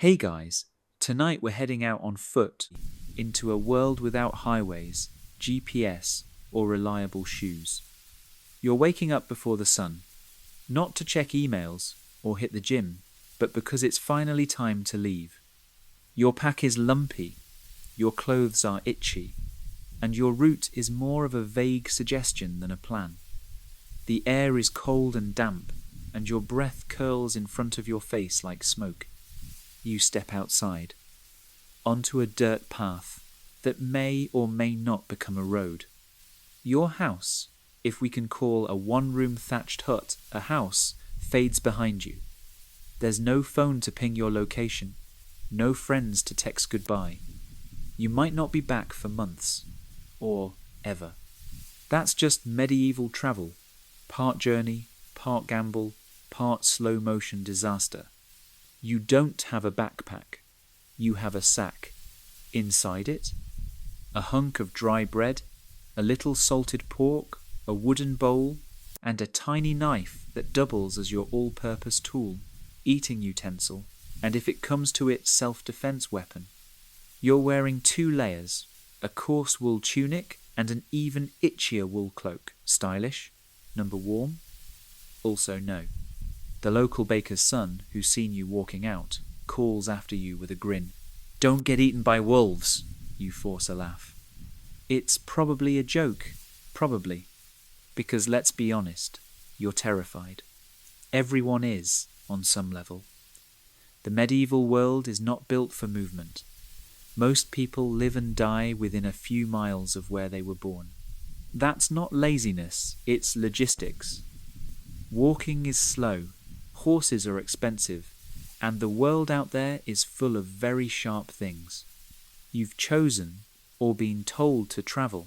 Hey guys, tonight we're heading out on foot into a world without highways, GPS, or reliable shoes. You're waking up before the sun, not to check emails or hit the gym, but because it's finally time to leave. Your pack is lumpy, your clothes are itchy, and your route is more of a vague suggestion than a plan. The air is cold and damp, and your breath curls in front of your face like smoke. You step outside, onto a dirt path that may or may not become a road. Your house, if we can call a one-room thatched hut a house, fades behind you. There's no phone to ping your location, no friends to text goodbye. You might not be back for months, or ever. That's just medieval travel, part journey, part gamble, part slow-motion disaster. You don't have a backpack, you have a sack. Inside it, a hunk of dry bread, a little salted pork, a wooden bowl, and a tiny knife that doubles as your all-purpose tool, eating utensil, and if it comes to it, self-defense weapon. You're wearing 2 layers, a coarse wool tunic and an even itchier wool cloak. Stylish? Number warm? Also no. The local baker's son, who's seen you walking out, calls after you with a grin. "Don't get eaten by wolves," you force a laugh. It's probably a joke, probably. Because let's be honest, you're terrified. Everyone is, on some level. The medieval world is not built for movement. Most people live and die within a few miles of where they were born. That's not laziness, it's logistics. Walking is slow. Horses are expensive, and the world out there is full of very sharp things. You've chosen or been told to travel.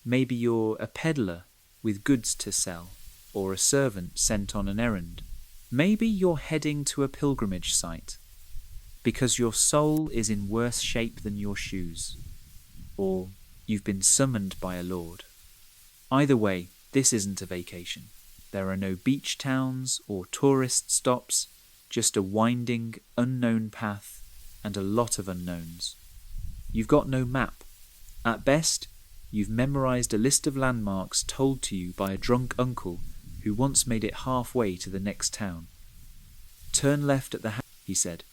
Maybe you're a peddler with goods to sell, or a servant sent on an errand. Maybe you're heading to a pilgrimage site, because your soul is in worse shape than your shoes, or you've been summoned by a lord. Either way, this isn't a vacation. There are no beach towns or tourist stops, just a winding, unknown path and a lot of unknowns. You've got no map. At best, you've memorized a list of landmarks told to you by a drunk uncle who once made it halfway to the next town. "Turn left at the house," he said.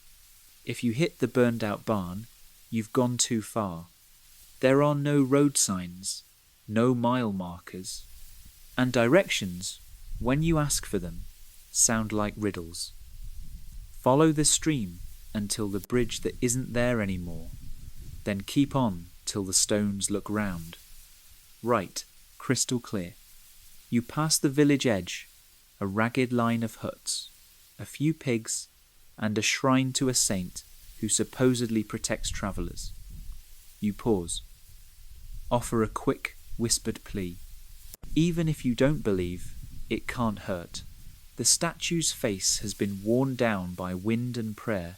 If you hit the burned-out barn, you've gone too far. There are no road signs, no mile markers, and directions, when you ask for them, sound like riddles. Follow the stream until the bridge that isn't there anymore, then keep on till the stones look round. Right, crystal clear. You pass the village edge, a ragged line of huts, a few pigs, and a shrine to a saint who supposedly protects travellers. You pause. Offer a quick, whispered plea. Even if you don't believe, it can't hurt. The statue's face has been worn down by wind and prayer,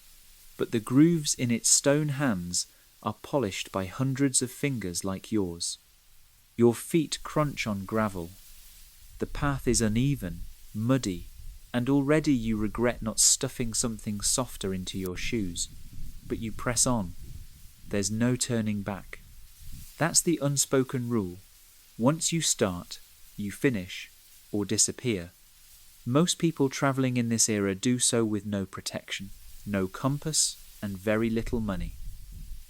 but the grooves in its stone hands are polished by hundreds of fingers like yours. Your feet crunch on gravel. The path is uneven, muddy, and already you regret not stuffing something softer into your shoes. But you press on. There's no turning back. That's the unspoken rule. Once you start, you finish, or disappear. Most people travelling in this era do so with no protection, no compass, and very little money.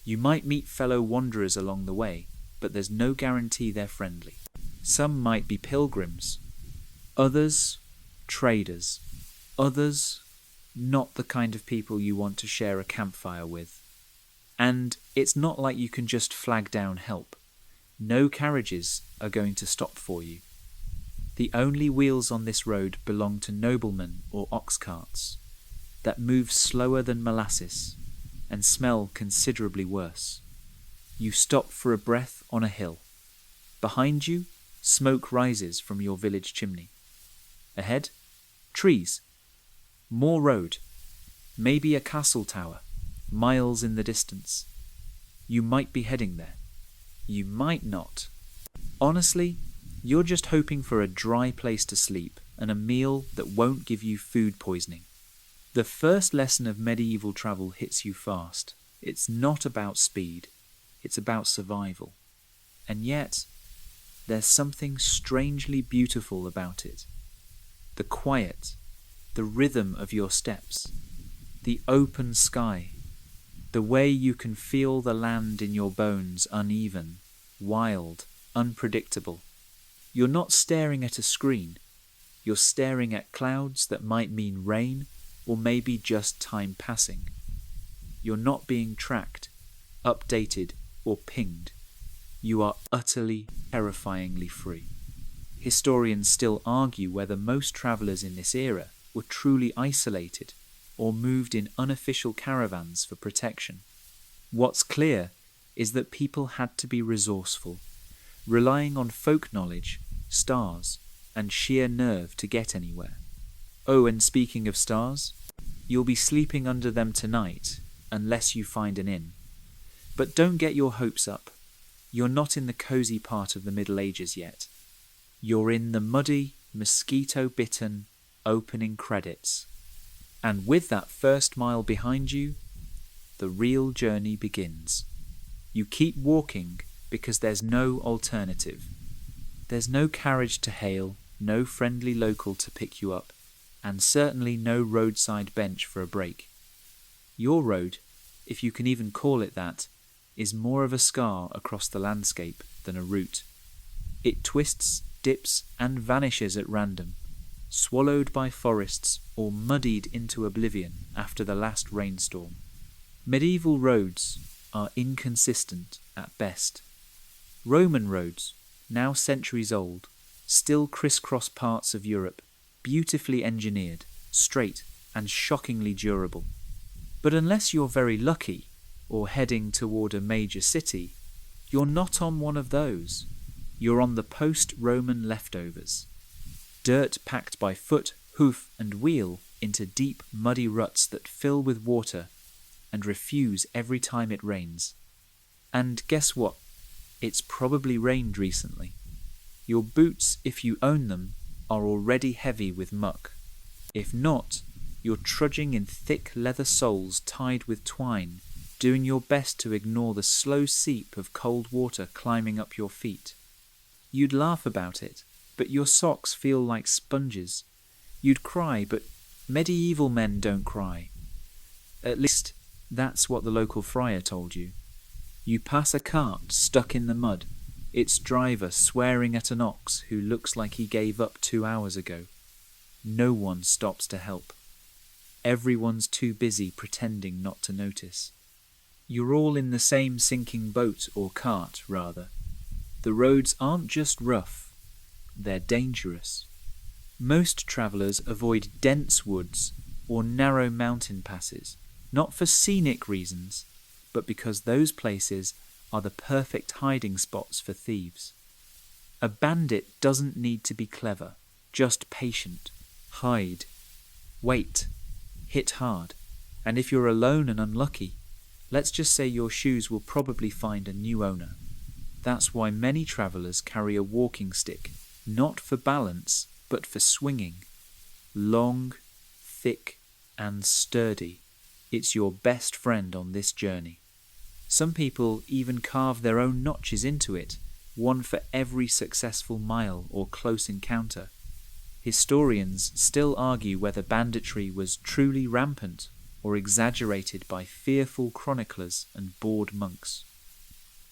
You might meet fellow wanderers along the way, but there's no guarantee they're friendly. Some might be pilgrims, others traders, others not the kind of people you want to share a campfire with. And it's not like you can just flag down help. No carriages are going to stop for you. The only wheels on this road belong to noblemen or ox carts that move slower than molasses and smell considerably worse. You stop for a breath on a hill. Behind you, smoke rises from your village chimney. Ahead, trees. More road. Maybe a castle tower, miles in the distance. You might be heading there. You might not. Honestly, you're just hoping for a dry place to sleep and a meal that won't give you food poisoning. The first lesson of medieval travel hits you fast. It's not about speed, it's about survival. And yet, there's something strangely beautiful about it. The quiet, the rhythm of your steps, the open sky, the way you can feel the land in your bones uneven, wild, unpredictable. You're not staring at a screen. You're staring at clouds that might mean rain or maybe just time passing. You're not being tracked, updated, or pinged. You are utterly, terrifyingly free. Historians still argue whether most travellers in this era were truly isolated or moved in unofficial caravans for protection. What's clear is that people had to be resourceful, relying on folk knowledge, stars, and sheer nerve to get anywhere. Oh, and speaking of stars, you'll be sleeping under them tonight, unless you find an inn. But don't get your hopes up. You're not in the cosy part of the Middle Ages yet. You're in the muddy, mosquito-bitten opening credits. And with that first mile behind you, the real journey begins. You keep walking because there's no alternative. There's no carriage to hail, no friendly local to pick you up, and certainly no roadside bench for a break. Your road, if you can even call it that, is more of a scar across the landscape than a route. It twists, dips, and vanishes at random, swallowed by forests or muddied into oblivion after the last rainstorm. Medieval roads are inconsistent at best. Roman roads, now centuries old, still crisscross parts of Europe, beautifully engineered, straight, and shockingly durable. But unless you're very lucky, or heading toward a major city, you're not on one of those. You're on the post-Roman leftovers. Dirt packed by foot, hoof, and wheel into deep, muddy ruts that fill with water and refuse every time it rains. And guess what? It's probably rained recently. Your boots, if you own them, are already heavy with muck. If not, you're trudging in thick leather soles tied with twine, doing your best to ignore the slow seep of cold water climbing up your feet. You'd laugh about it, but your socks feel like sponges. You'd cry, but medieval men don't cry. At least, that's what the local friar told you. You pass a cart stuck in the mud, its driver swearing at an ox who looks like he gave up 2 hours ago. No one stops to help. Everyone's too busy pretending not to notice. You're all in the same sinking boat or cart, rather. The roads aren't just rough, they're dangerous. Most travellers avoid dense woods or narrow mountain passes, not for scenic reasons, but because those places are the perfect hiding spots for thieves. A bandit doesn't need to be clever, just patient. Hide. Wait. Hit hard. And if you're alone and unlucky, let's just say your shoes will probably find a new owner. That's why many travellers carry a walking stick, not for balance, but for swinging. Long, thick, and sturdy. It's your best friend on this journey. Some people even carve their own notches into it, one for every successful mile or close encounter. Historians still argue whether banditry was truly rampant or exaggerated by fearful chroniclers and bored monks.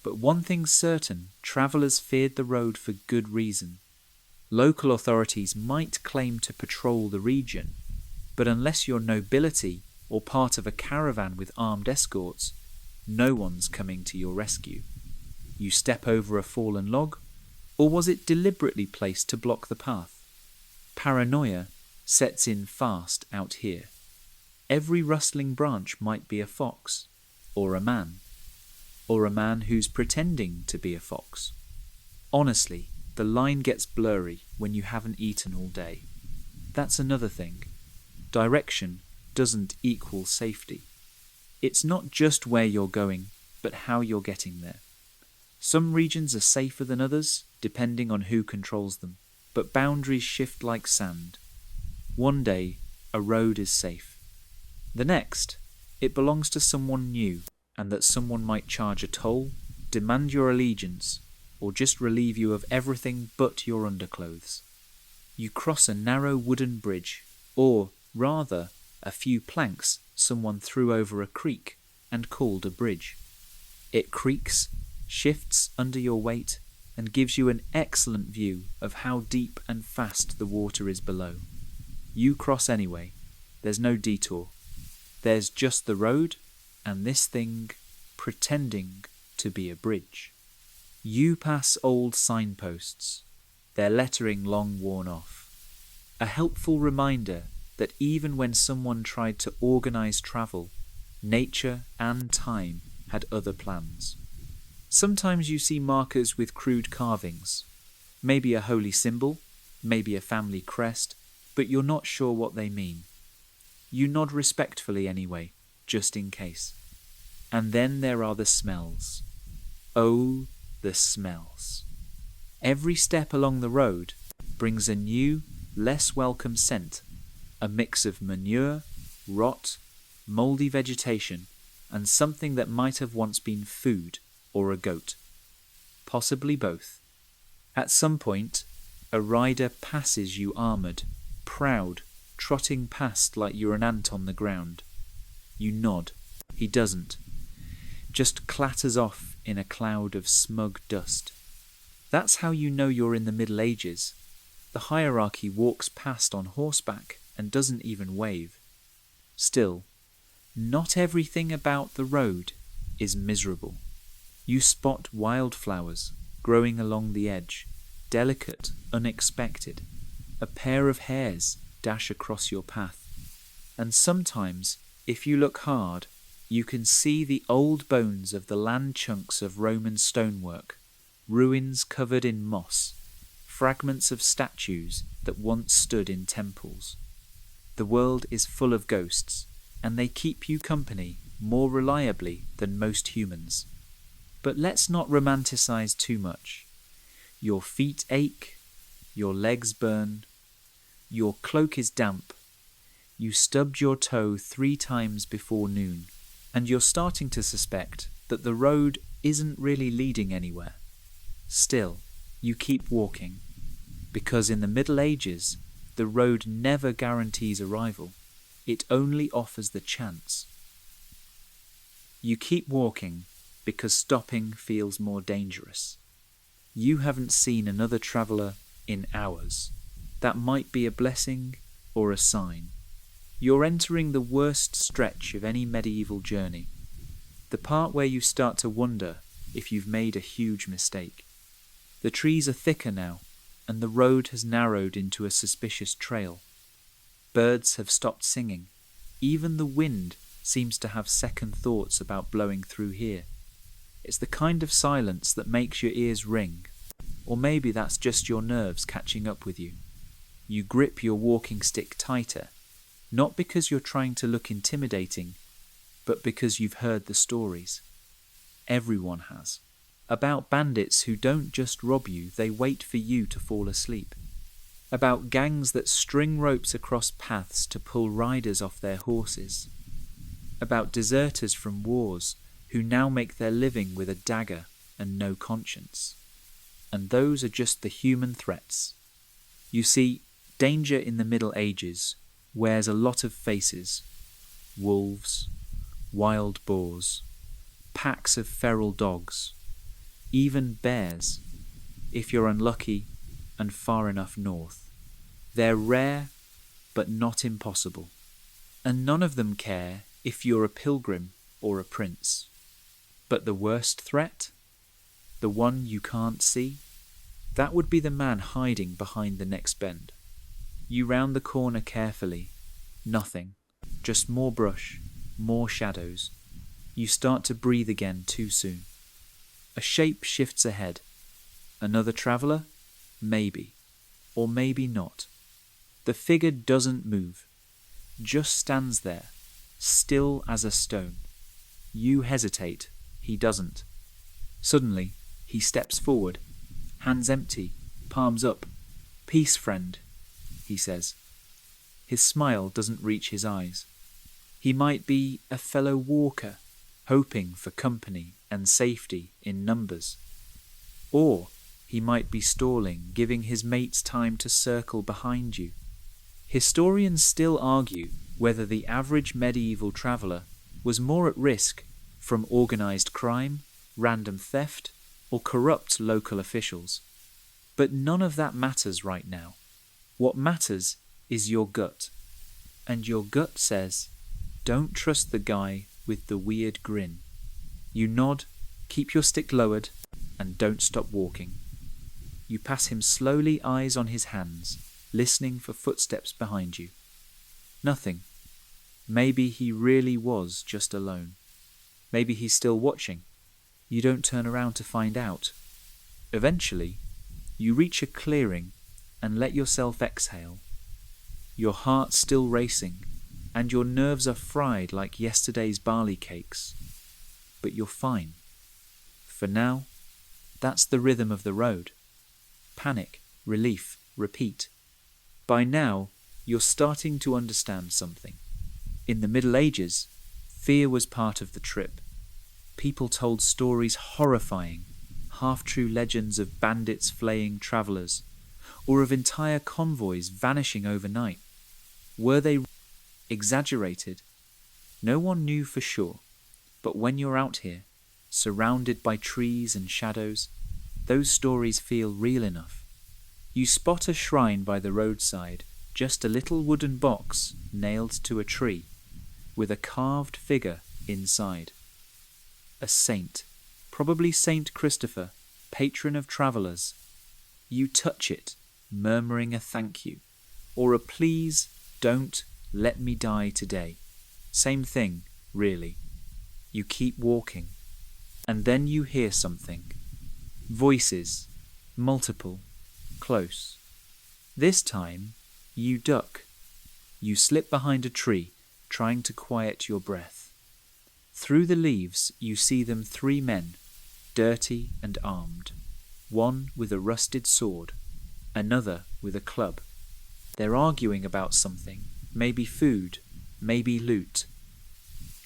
But one thing's certain, travellers feared the road for good reason. Local authorities might claim to patrol the region, but unless you're nobility or part of a caravan with armed escorts, no one's coming to your rescue. You step over a fallen log, or was it deliberately placed to block the path? Paranoia sets in fast out here. Every rustling branch might be a fox, or a man who's pretending to be a fox. Honestly, the line gets blurry when you haven't eaten all day. That's another thing. Direction doesn't equal safety. It's not just where you're going, but how you're getting there. Some regions are safer than others, depending on who controls them, but boundaries shift like sand. One day, a road is safe. The next, it belongs to someone new, and that someone might charge a toll, demand your allegiance, or just relieve you of everything but your underclothes. You cross a narrow wooden bridge, or, rather, a few planks someone threw over a creek and called a bridge. It creaks, shifts under your weight, and gives you an excellent view of how deep and fast the water is below. You cross anyway. There's no detour. There's just the road and this thing pretending to be a bridge. You pass old signposts, their lettering long worn off. A helpful reminder that even when someone tried to organise travel, nature and time had other plans. Sometimes you see markers with crude carvings, maybe a holy symbol, maybe a family crest, but you're not sure what they mean. You nod respectfully anyway, just in case. And then there are the smells. Oh, the smells. Every step along the road brings a new, less welcome scent, a mix of manure, rot, mouldy vegetation, and something that might have once been food or a goat. Possibly both. At some point, a rider passes you armoured, proud, trotting past like you're an ant on the ground. You nod. He doesn't. Just clatters off in a cloud of smug dust. That's how you know you're in the Middle Ages. The hierarchy walks past on horseback and doesn't even wave. Still, not everything about the road is miserable. You spot wildflowers growing along the edge, delicate, unexpected. A pair of hares dash across your path. And sometimes, if you look hard, you can see the old bones of the land chunks of Roman stonework, ruins covered in moss, fragments of statues that once stood in temples. The world is full of ghosts, and they keep you company more reliably than most humans. But let's not romanticize too much. Your feet ache, your legs burn, your cloak is damp, you stubbed your toe 3 times before noon, and you're starting to suspect that the road isn't really leading anywhere. Still, you keep walking, because in the Middle Ages, the road never guarantees arrival. It only offers the chance. You keep walking because stopping feels more dangerous. You haven't seen another traveller in hours. That might be a blessing or a sign. You're entering the worst stretch of any medieval journey, the part where you start to wonder if you've made a huge mistake. The trees are thicker now, and the road has narrowed into a suspicious trail. Birds have stopped singing. Even the wind seems to have second thoughts about blowing through here. It's the kind of silence that makes your ears ring, or maybe that's just your nerves catching up with you. You grip your walking stick tighter, not because you're trying to look intimidating, but because you've heard the stories. Everyone has. About bandits who don't just rob you, they wait for you to fall asleep. About gangs that string ropes across paths to pull riders off their horses. About deserters from wars who now make their living with a dagger and no conscience. And those are just the human threats. You see, danger in the Middle Ages wears a lot of faces. Wolves, wild boars, packs of feral dogs, even bears, if you're unlucky and far enough north. They're rare, but not impossible. And none of them care if you're a pilgrim or a prince. But the worst threat? The one you can't see? That would be the man hiding behind the next bend. You round the corner carefully. Nothing. Just more brush, more shadows. You start to breathe again too soon. A shape shifts ahead. Another traveller? Maybe. Or maybe not. The figure doesn't move. Just stands there, still as a stone. You hesitate. He doesn't. Suddenly, he steps forward, hands empty, palms up. "Peace, friend," he says. His smile doesn't reach his eyes. He might be a fellow walker, hoping for company and safety in numbers. Or he might be stalling, giving his mates time to circle behind you. Historians still argue whether the average medieval traveller was more at risk from organised crime, random theft, or corrupt local officials. But none of that matters right now. What matters is your gut. And your gut says, don't trust the guy with the weird grin. You nod, keep your stick lowered, and don't stop walking. You pass him slowly, eyes on his hands, listening for footsteps behind you. Nothing. Maybe he really was just alone. Maybe he's still watching. You don't turn around to find out. Eventually, you reach a clearing and let yourself exhale. Your heart's still racing, and your nerves are fried like yesterday's barley cakes. But you're fine. For now, that's the rhythm of the road. Panic, relief, repeat. By now, you're starting to understand something. In the Middle Ages, fear was part of the trip. People told stories horrifying, half-true legends of bandits flaying travellers, or of entire convoys vanishing overnight. Were they exaggerated? No one knew for sure, but when you're out here, surrounded by trees and shadows, those stories feel real enough. You spot a shrine by the roadside, just a little wooden box nailed to a tree, with a carved figure inside. A saint, probably Saint Christopher, patron of travellers. You touch it, murmuring a thank you, or a please don't let me die today. Same thing, really. You keep walking, and then you hear something. Voices, multiple, close. This time, you duck. You slip behind a tree, trying to quiet your breath. Through the leaves, you see them 3 men, dirty and armed. One with a rusted sword, another with a club. They're arguing about something, maybe food, maybe loot.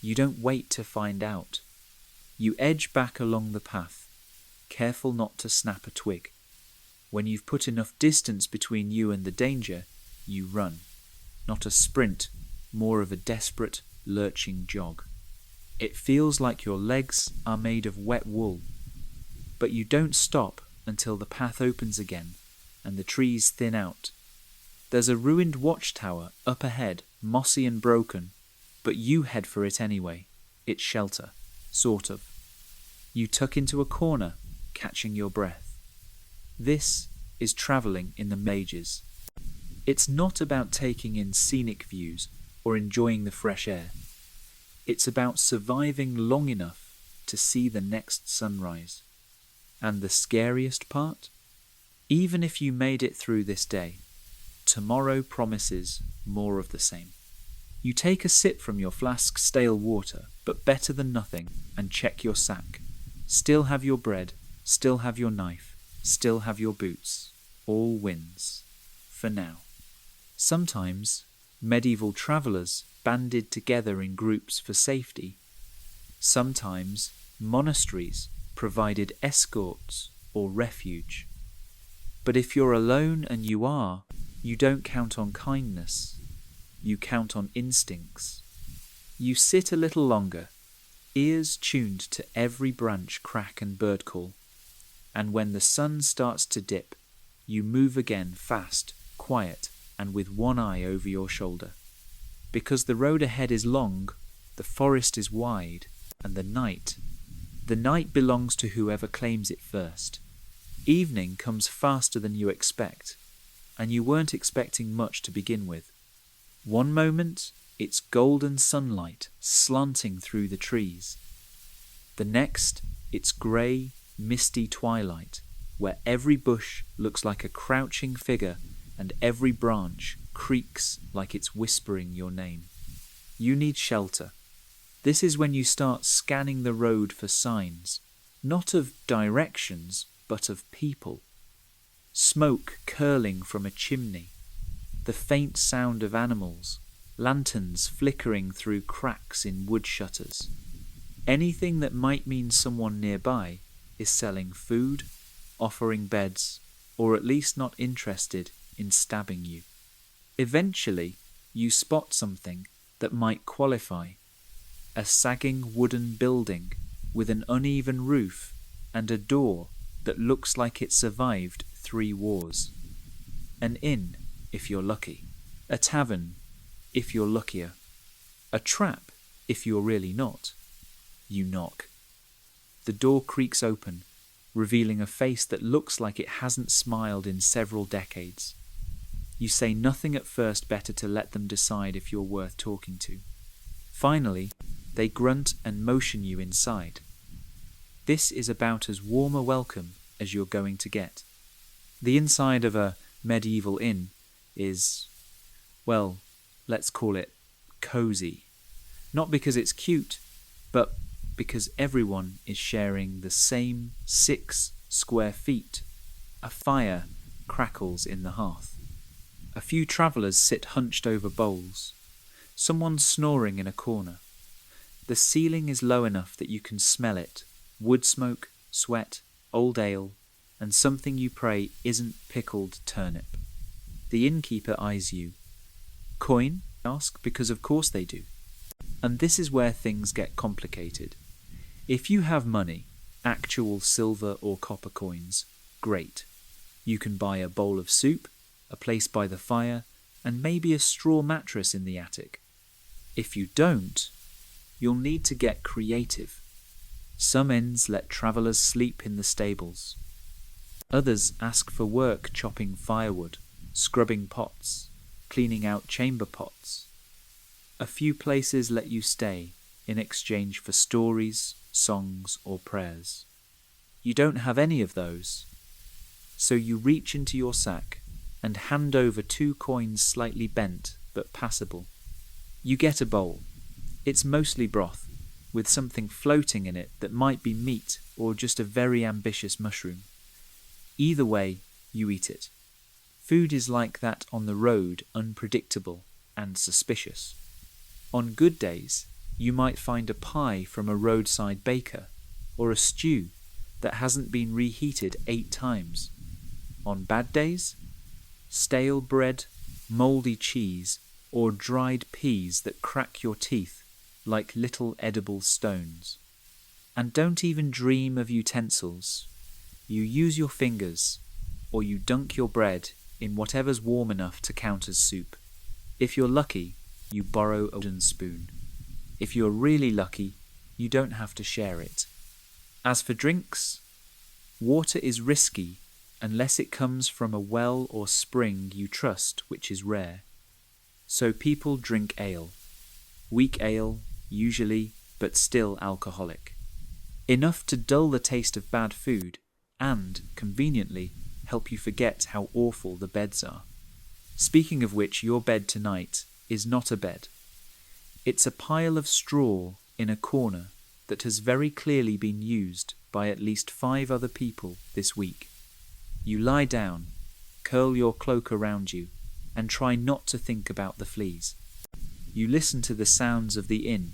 You don't wait to find out. You edge back along the path, careful not to snap a twig. When you've put enough distance between you and the danger, you run. Not a sprint, more of a desperate, lurching jog. It feels like your legs are made of wet wool. But you don't stop until the path opens again and the trees thin out. There's a ruined watchtower up ahead, mossy and broken, but you head for it anyway. It's shelter, sort of. You tuck into a corner, catching your breath. This is travelling in the mages. It's not about taking in scenic views or enjoying the fresh air. It's about surviving long enough to see the next sunrise. And the scariest part? Even if you made it through this day, tomorrow promises more of the same. You take a sip from your flask's stale water, but better than nothing, and check your sack. Still have your bread, still have your knife, still have your boots. All wins. For now. Sometimes, medieval travellers banded together in groups for safety. Sometimes, monasteries provided escorts or refuge. But if you're alone, and you don't count on kindness. You count on instincts. You sit a little longer, ears tuned to every branch crack and bird call. And when the sun starts to dip, you move again, fast, quiet, and with one eye over your shoulder. Because the road ahead is long, the forest is wide, and the night belongs to whoever claims it first. Evening comes faster than you expect, and you weren't expecting much to begin with. One moment, it's golden sunlight slanting through the trees. The next, it's grey, misty twilight, where every bush looks like a crouching figure and every branch creaks like it's whispering your name. You need shelter. This is when you start scanning the road for signs, not of directions, but of people. Smoke curling from a chimney, the faint sound of animals, lanterns flickering through cracks in wood shutters. Anything that might mean someone nearby is selling food, offering beds, or at least not interested in stabbing you. Eventually, you spot something that might qualify: a sagging wooden building with an uneven roof and a door that looks like it survived 3 wars. An inn, if you're lucky. A tavern, if you're luckier. A trap, if you're really not. You knock. The door creaks open, revealing a face that looks like it hasn't smiled in several decades. You say nothing at first, better to let them decide if you're worth talking to. Finally, they grunt and motion you inside. This is about as warm a welcome as you're going to get. The inside of a medieval inn is, well, let's call it cozy. Not because it's cute, but because everyone is sharing the same 6 square feet. A fire crackles in the hearth. A few travellers sit hunched over bowls. Someone's snoring in a corner. The ceiling is low enough that you can smell it: wood smoke, sweat, old ale, and something you pray isn't pickled turnip. The innkeeper eyes you. Coin? Ask, because of course they do. And this is where things get complicated. If you have money, actual silver or copper coins, great. You can buy a bowl of soup, a place by the fire, and maybe a straw mattress in the attic. If you don't, you'll need to get creative. Some inns let travellers sleep in the stables. Others ask for work chopping firewood, scrubbing pots, cleaning out chamber pots. A few places let you stay in exchange for stories, songs, or prayers. You don't have any of those, so you reach into your sack and hand over 2 coins slightly bent but passable. You get a bowl. It's mostly broth, with something floating in it that might be meat or just a very ambitious mushroom. Either way, you eat it. Food is like that on the road, unpredictable and suspicious. On good days, you might find a pie from a roadside baker, or a stew that hasn't been reheated 8 times. On bad days, stale bread, mouldy cheese, or dried peas that crack your teeth like little edible stones. And don't even dream of utensils. You use your fingers, or you dunk your bread in whatever's warm enough to count as soup. If you're lucky, you borrow a wooden spoon. If you're really lucky, you don't have to share it. As for drinks, water is risky unless it comes from a well or spring you trust, which is rare. So people drink ale. Weak ale, usually, but still alcoholic. Enough to dull the taste of bad food and, conveniently, help you forget how awful the beds are. Speaking of which, your bed tonight is not a bed. It's a pile of straw in a corner that has very clearly been used by at least 5 other people this week. You lie down, curl your cloak around you, and try not to think about the fleas. You listen to the sounds of the inn: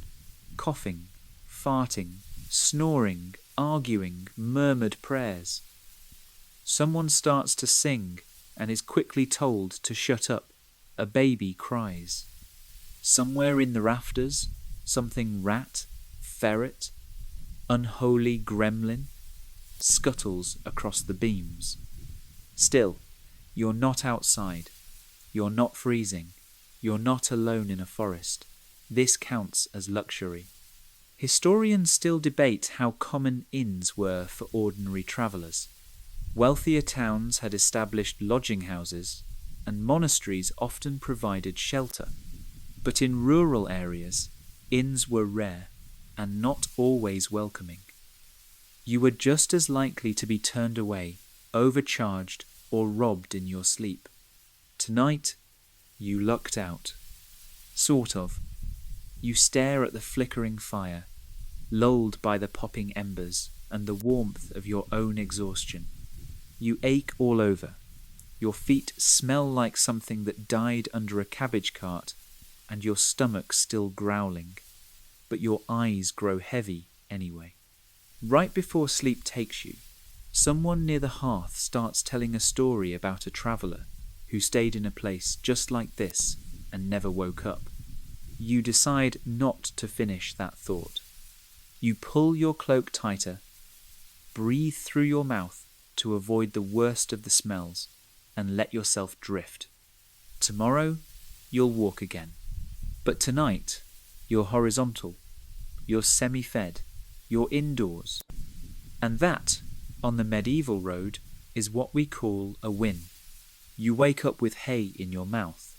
coughing, farting, snoring, arguing, murmured prayers. Someone starts to sing and is quickly told to shut up. A baby cries. Somewhere in the rafters, something rat, ferret, unholy gremlin scuttles across the beams. Still, you're not outside. You're not freezing. You're not alone in a forest. This counts as luxury. Historians still debate how common inns were for ordinary travellers. Wealthier towns had established lodging houses, and monasteries often provided shelter. But in rural areas, inns were rare and not always welcoming. You were just as likely to be turned away, overcharged, or robbed in your sleep. Tonight, you lucked out. Sort of. You stare at the flickering fire, lulled by the popping embers and the warmth of your own exhaustion. You ache all over. Your feet smell like something that died under a cabbage cart, and your stomach still growling, but your eyes grow heavy anyway. Right before sleep takes you, someone near the hearth starts telling a story about a traveller who stayed in a place just like this and never woke up. You decide not to finish that thought. You pull your cloak tighter, breathe through your mouth to avoid the worst of the smells, and let yourself drift. Tomorrow, you'll walk again. But tonight, you're horizontal, you're semi-fed, you're indoors. And that, on the medieval road, is what we call a win. You wake up with hay in your mouth,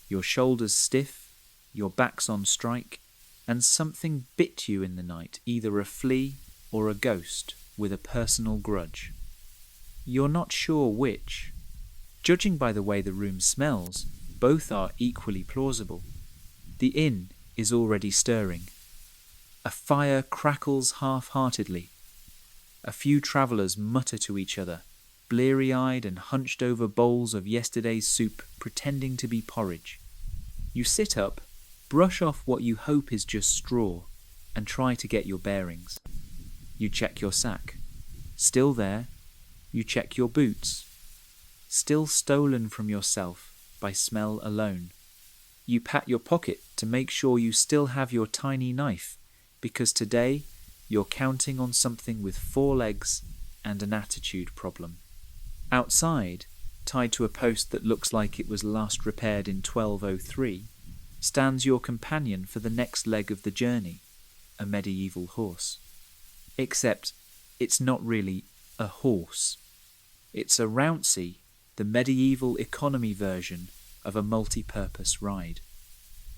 your shoulders stiff, your back's on strike, and something bit you in the night, either a flea or a ghost with a personal grudge. You're not sure which. Judging by the way the room smells, both are equally plausible. The inn is already stirring. A fire crackles half-heartedly. A few travellers mutter to each other, bleary-eyed and hunched over bowls of yesterday's soup, pretending to be porridge. You sit up, brush off what you hope is just straw, and try to get your bearings. You check your sack. Still there. You check your boots. Still stolen from yourself by smell alone. You pat your pocket to make sure you still have your tiny knife, because today you're counting on something with 4 legs and an attitude problem. Outside, tied to a post that looks like it was last repaired in 1203, stands your companion for the next leg of the journey, a medieval horse. Except it's not really a horse. It's a rouncy, the medieval economy version of a multi-purpose ride.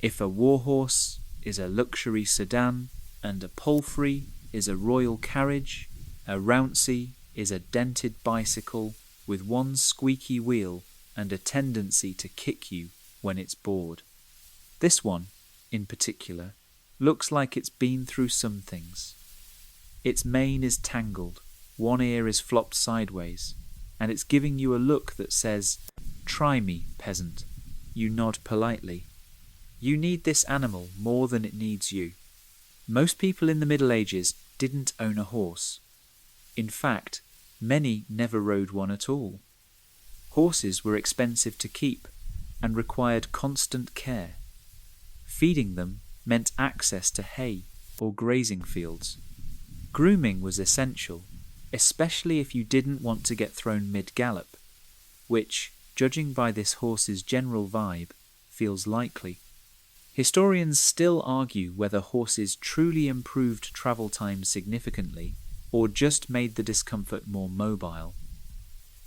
If a warhorse is a luxury sedan and a palfrey is a royal carriage, a rouncy is a dented bicycle with one squeaky wheel and a tendency to kick you when it's bored. This one, in particular, looks like it's been through some things. Its mane is tangled, one ear is flopped sideways, and it's giving you a look that says, "Try me, peasant." You nod politely. You need this animal more than it needs you. Most people in the Middle Ages didn't own a horse. In fact, many never rode one at all. Horses were expensive to keep and required constant care. Feeding them meant access to hay or grazing fields. Grooming was essential, especially if you didn't want to get thrown mid-gallop, which, judging by this horse's general vibe, feels likely. Historians still argue whether horses truly improved travel time significantly or just made the discomfort more mobile.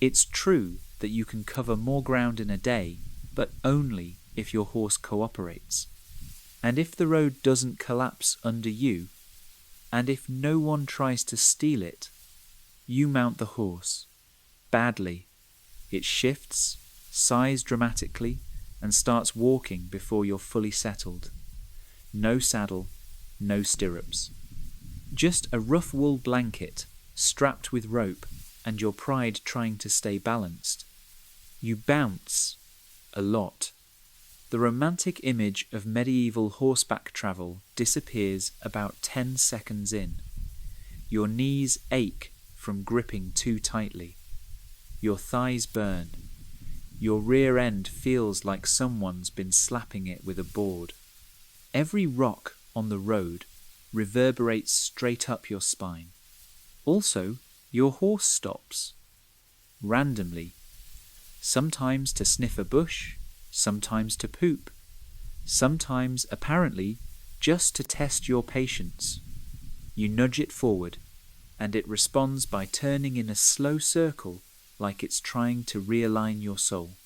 It's true that you can cover more ground in a day, but only if your horse cooperates. And if the road doesn't collapse under you, and if no one tries to steal it, you mount the horse. Badly. It shifts, sighs dramatically, and starts walking before you're fully settled. No saddle, no stirrups. Just a rough wool blanket, strapped with rope, and your pride trying to stay balanced. You bounce. A lot. The romantic image of medieval horseback travel disappears about 10 seconds in. Your knees ache from gripping too tightly. Your thighs burn. Your rear end feels like someone's been slapping it with a board. Every rock on the road reverberates straight up your spine. Also, your horse stops. Randomly. Sometimes to sniff a bush, sometimes to poop, sometimes, apparently, just to test your patience. You nudge it forward, and it responds by turning in a slow circle like it's trying to realign your soul.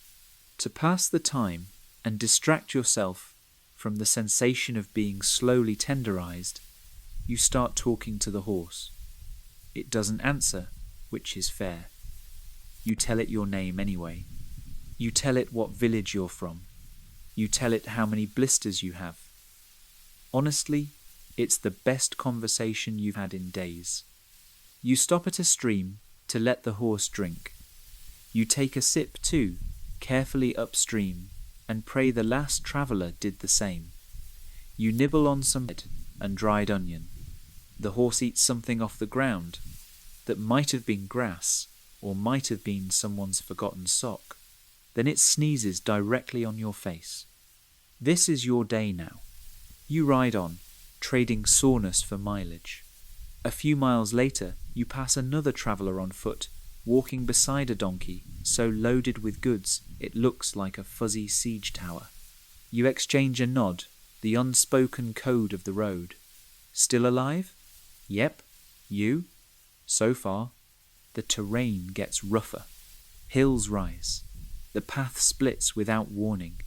To pass the time and distract yourself from the sensation of being slowly tenderized, you start talking to the horse. It doesn't answer, which is fair. You tell it your name anyway. You tell it what village you're from. You tell it how many blisters you have. Honestly, it's the best conversation you've had in days. You stop at a stream to let the horse drink. You take a sip too, carefully upstream, and pray the last traveller did the same. You nibble on some bread and dried onion. The horse eats something off the ground that might have been grass or might have been someone's forgotten sock. Then it sneezes directly on your face. This is your day now. You ride on, trading soreness for mileage. A few miles later, you pass another traveller on foot, walking beside a donkey so loaded with goods it looks like a fuzzy siege tower. You exchange a nod, the unspoken code of the road. Still alive? Yep. You? So far. The terrain gets rougher. Hills rise. The path splits without warning.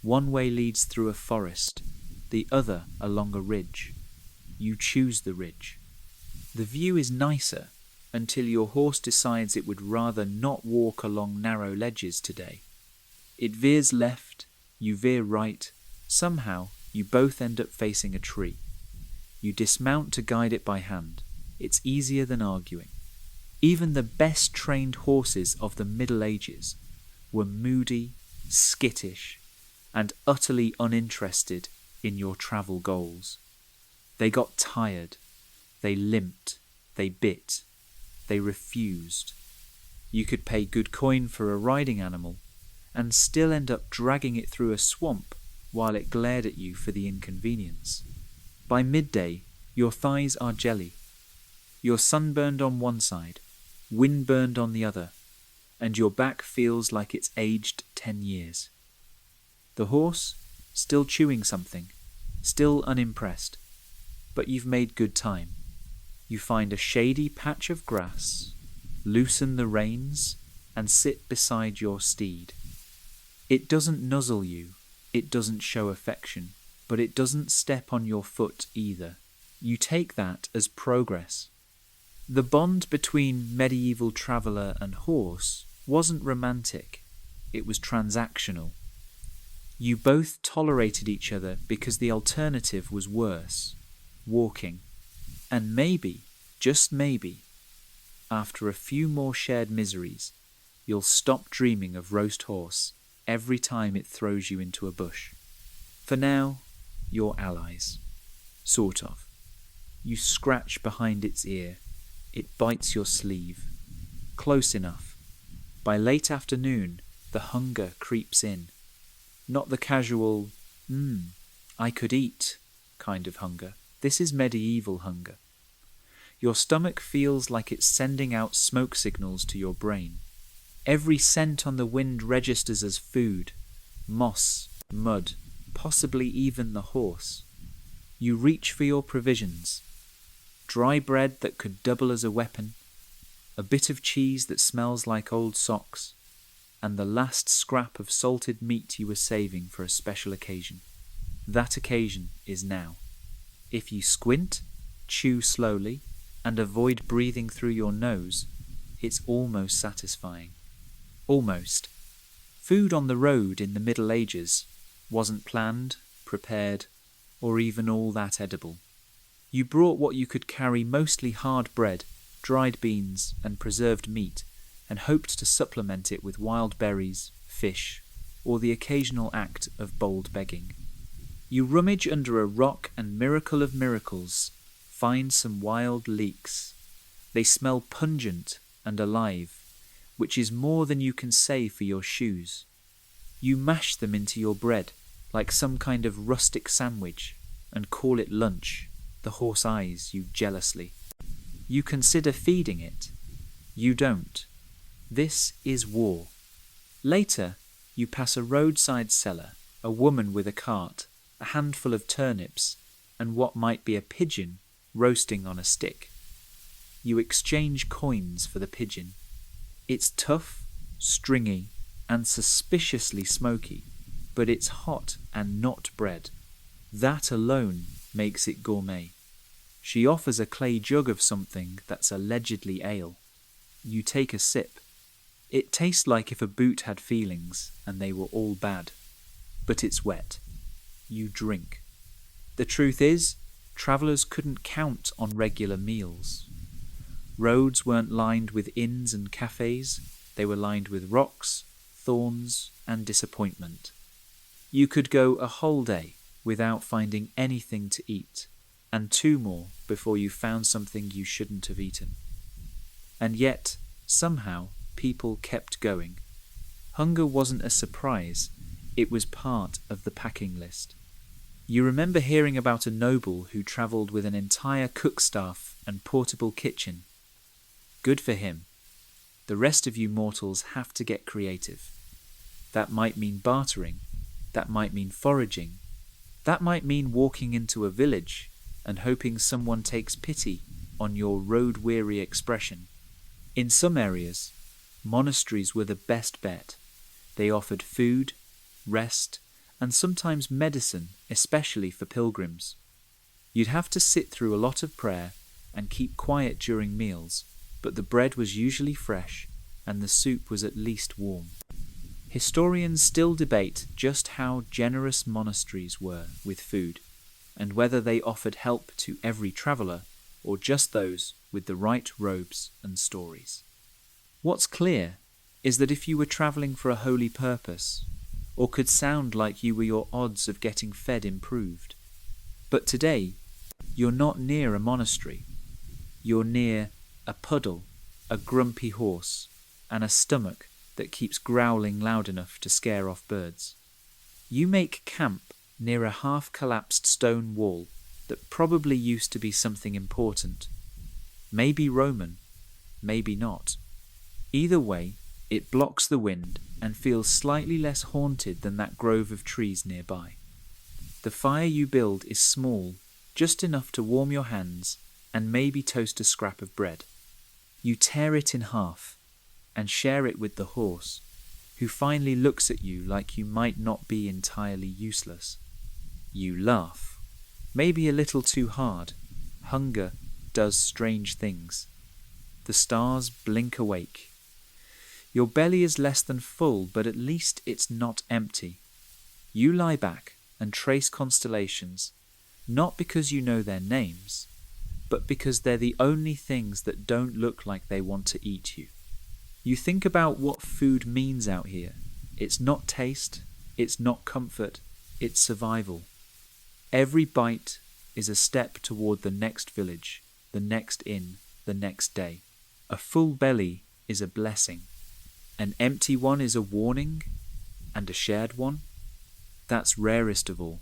One way leads through a forest, the other along a ridge. You choose the ridge. The view is nicer until your horse decides it would rather not walk along narrow ledges today. It veers left, you veer right. Somehow, you both end up facing a tree. You dismount to guide it by hand. It's easier than arguing. Even the best trained horses of the Middle Ages were moody, skittish, and utterly uninterested in your travel goals. They got tired. They limped. They bit. They refused. You could pay good coin for a riding animal and still end up dragging it through a swamp while it glared at you for the inconvenience. By midday, your thighs are jelly. You're sunburned on one side, windburned on the other, and your back feels like it's aged 10 years. The horse, still chewing something, still unimpressed, but you've made good time. You find a shady patch of grass, loosen the reins, and sit beside your steed. It doesn't nuzzle you, it doesn't show affection, but it doesn't step on your foot either. You take that as progress. The bond between medieval traveller and horse wasn't romantic, it was transactional. You both tolerated each other because the alternative was worse, walking. And maybe, just maybe, after a few more shared miseries, you'll stop dreaming of roast horse every time it throws you into a bush. For now, you're allies. Sort of. You scratch behind its ear. It bites your sleeve. Close enough. By late afternoon, the hunger creeps in. Not the casual, I could eat kind of hunger. This is medieval hunger. Your stomach feels like it's sending out smoke signals to your brain. Every scent on the wind registers as food, moss, mud, possibly even the horse. You reach for your provisions. Dry bread that could double as a weapon, a bit of cheese that smells like old socks, and the last scrap of salted meat you were saving for a special occasion. That occasion is now. If you squint, chew slowly, and avoid breathing through your nose, it's almost satisfying. Almost. Food on the road in the Middle Ages wasn't planned, prepared, or even all that edible. You brought what you could carry, mostly hard bread, dried beans, and preserved meat, and hoped to supplement it with wild berries, fish, or the occasional act of bold begging. You rummage under a rock and, miracle of miracles, find some wild leeks. They smell pungent and alive, which is more than you can say for your shoes. You mash them into your bread, like some kind of rustic sandwich, and call it lunch. The horse eyes you jealously. You consider feeding it. You don't. This is war. Later, you pass a roadside seller, a woman with a cart, a handful of turnips, and what might be a pigeon roasting on a stick. You exchange coins for the pigeon. It's tough, stringy, and suspiciously smoky, but it's hot and not bread. That alone makes it gourmet. She offers a clay jug of something that's allegedly ale. You take a sip. It tastes like if a boot had feelings and they were all bad. But it's wet. You drink. The truth is, travellers couldn't count on regular meals. Roads weren't lined with inns and cafes. They were lined with rocks, thorns, and disappointment. You could go a whole day without finding anything to eat, and 2 more before you found something you shouldn't have eaten. And yet, somehow, people kept going. Hunger wasn't a surprise, it was part of the packing list. You remember hearing about a noble who travelled with an entire cook staff and portable kitchen. Good for him. The rest of you mortals have to get creative. That might mean bartering, that might mean foraging, that might mean walking into a village and hoping someone takes pity on your road-weary expression. In some areas, monasteries were the best bet. They offered food, rest, and sometimes medicine, especially for pilgrims. You'd have to sit through a lot of prayer and keep quiet during meals, but the bread was usually fresh and the soup was at least warm. Historians still debate just how generous monasteries were with food, and whether they offered help to every traveller or just those with the right robes and stories. What's clear is that if you were travelling for a holy purpose, or could sound like you were, your odds of getting fed improved. But today, you're not near a monastery. You're near a puddle, a grumpy horse, and a stomach that keeps growling loud enough to scare off birds. You make camp near a half-collapsed stone wall that probably used to be something important. Maybe Roman, maybe not. Either way, it blocks the wind and feels slightly less haunted than that grove of trees nearby. The fire you build is small, just enough to warm your hands and maybe toast a scrap of bread. You tear it in half and share it with the horse, who finally looks at you like you might not be entirely useless. You laugh, maybe a little too hard. Hunger does strange things. The stars blink awake. Your belly is less than full, but at least it's not empty. You lie back and trace constellations, not because you know their names, but because they're the only things that don't look like they want to eat you. You think about what food means out here. It's not taste, it's not comfort, it's survival. Every bite is a step toward the next village, the next inn, the next day. A full belly is a blessing. An empty one is a warning, and a shared one? That's rarest of all.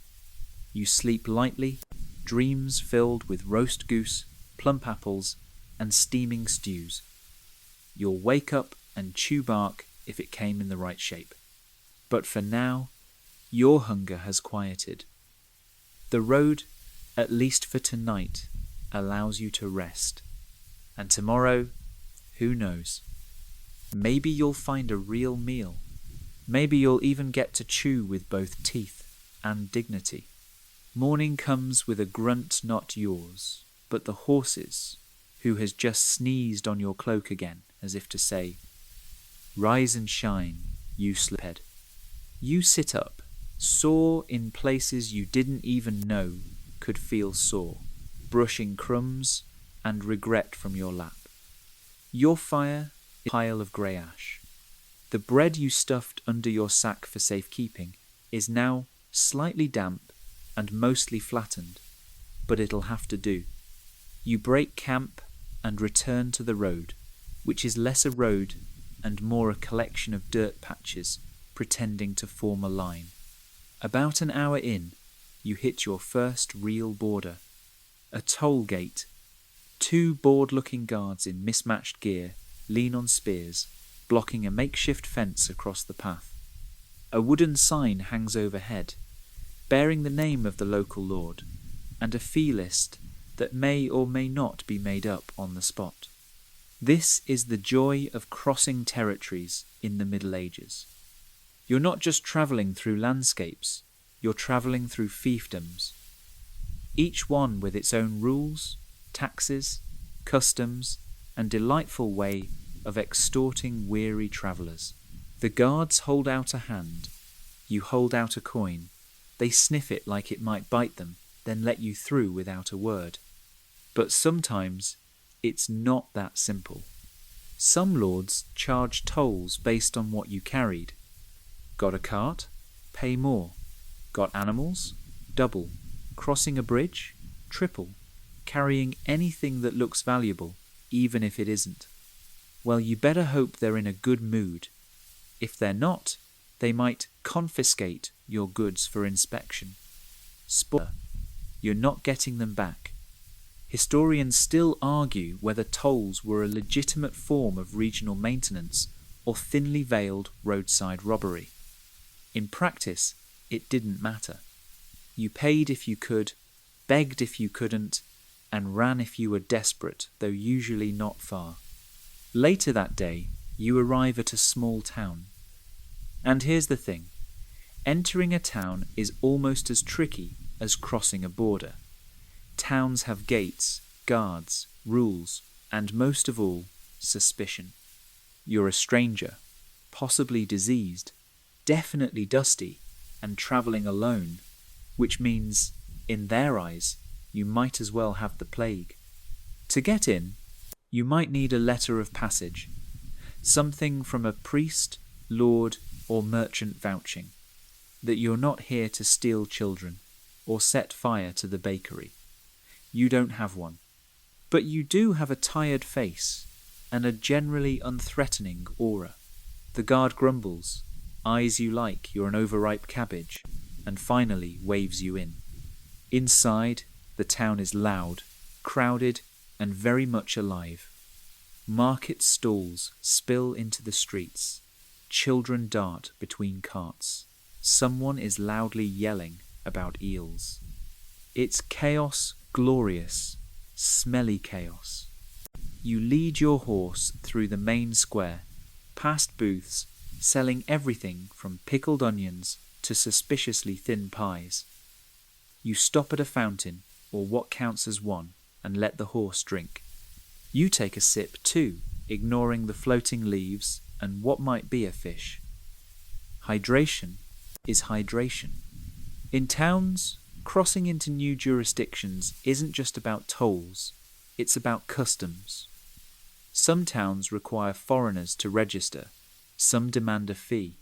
You sleep lightly, dreams filled with roast goose, plump apples, and steaming stews. You'll wake up and chew bark if it came in the right shape. But for now, your hunger has quieted. The road, at least for tonight, allows you to rest. And tomorrow, who knows? Maybe you'll find a real meal. Maybe you'll even get to chew with both teeth and dignity. Morning comes with a grunt not yours, but the horse's, who has just sneezed on your cloak again, as if to say, "Rise and shine, you sliphead." You sit up, sore in places you didn't even know could feel sore, brushing crumbs and regret from your lap. Your fire is a pile of grey ash. The bread you stuffed under your sack for safekeeping is now slightly damp and mostly flattened, but it'll have to do. You break camp and return to the road, which is less a road and more a collection of dirt patches pretending to form a line. About an hour in, you hit your first real border. A toll gate. 2 bored-looking guards in mismatched gear lean on spears, blocking a makeshift fence across the path. A wooden sign hangs overhead, bearing the name of the local lord, and a fee list that may or may not be made up on the spot. This is the joy of crossing territories in the Middle Ages. You're not just travelling through landscapes, you're travelling through fiefdoms, each one with its own rules, taxes, customs, and delightful way of extorting weary travellers. The guards hold out a hand, you hold out a coin, they sniff it like it might bite them, then let you through without a word. But sometimes it's not that simple. Some lords charge tolls based on what you carried. Got a cart? Pay more. Got animals? Double. Crossing a bridge? Triple. Carrying anything that looks valuable, even if it isn't. Well, you better hope they're in a good mood. If they're not, they might confiscate your goods for inspection. Spoiler, you're not getting them back. Historians still argue whether tolls were a legitimate form of regional maintenance or thinly veiled roadside robbery. In practice, it didn't matter. You paid if you could, begged if you couldn't, and ran if you were desperate, though usually not far. Later that day, you arrive at a small town. And here's the thing. Entering a town is almost as tricky as crossing a border. Towns have gates, guards, rules, and most of all, suspicion. You're a stranger, possibly diseased, definitely dusty, and travelling alone, which means, in their eyes, you might as well have the plague. To get in, you might need a letter of passage, something from a priest, lord, or merchant vouching that you're not here to steal children or set fire to the bakery. You don't have one. But you do have a tired face and a generally unthreatening aura. The guard grumbles, eyes you like you're an overripe cabbage, and finally waves you in. Inside, the town is loud, crowded, and very much alive. Market stalls spill into the streets. Children dart between carts. Someone is loudly yelling about eels. It's chaos, glorious, smelly chaos. You lead your horse through the main square, past booths selling everything from pickled onions to suspiciously thin pies. You stop at a fountain, or what counts as one, and let the horse drink. You take a sip too, ignoring the floating leaves and what might be a fish. Hydration is hydration. In towns, crossing into new jurisdictions isn't just about tolls, it's about customs. Some towns require foreigners to register, some demand a fee,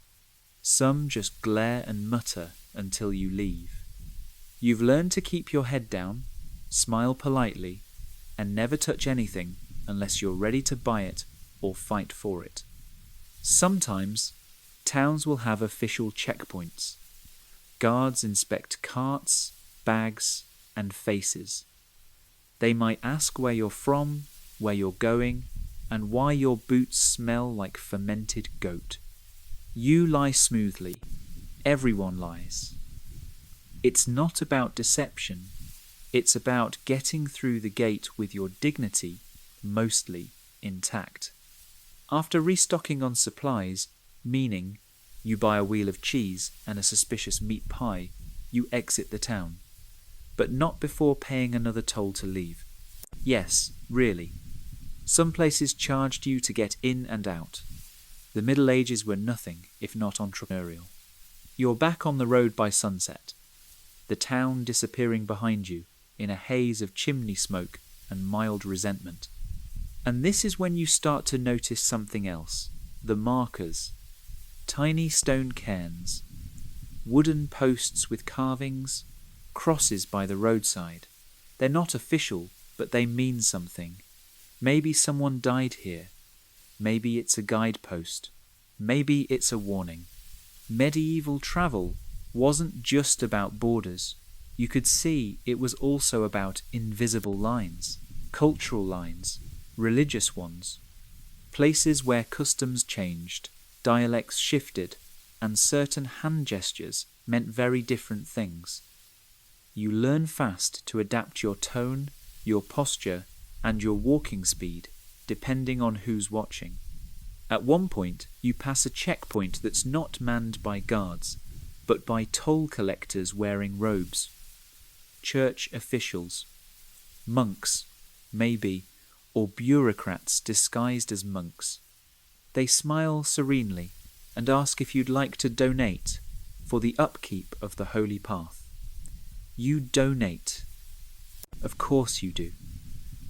some just glare and mutter until you leave. You've learned to keep your head down, smile politely, and never touch anything unless you're ready to buy it or fight for it. Sometimes, towns will have official checkpoints. Guards inspect carts, bags, and faces. They might ask where you're from, where you're going, and why your boots smell like fermented goat. You lie smoothly. Everyone lies. It's not about deception. It's about getting through the gate with your dignity mostly intact. After restocking on supplies, meaning you buy a wheel of cheese and a suspicious meat pie, you exit the town. But not before paying another toll to leave. Yes, really. Some places charged you to get in and out. The Middle Ages were nothing if not entrepreneurial. You're back on the road by sunset, the town disappearing behind you in a haze of chimney smoke and mild resentment. And this is when you start to notice something else, the markers. Tiny stone cairns, wooden posts with carvings, crosses by the roadside. They're not official, but they mean something. Maybe someone died here. Maybe it's a guidepost. Maybe it's a warning. Medieval travel wasn't just about borders. You could see it was also about invisible lines, cultural lines, religious ones, places where customs changed, dialects shifted, and certain hand gestures meant very different things. You learn fast to adapt your tone, your posture, and your walking speed, depending on who's watching. At one point, you pass a checkpoint that's not manned by guards, but by toll collectors wearing robes. Church officials, monks, maybe, or bureaucrats disguised as monks. They smile serenely and ask if you'd like to donate for the upkeep of the holy path. You donate. Of course you do.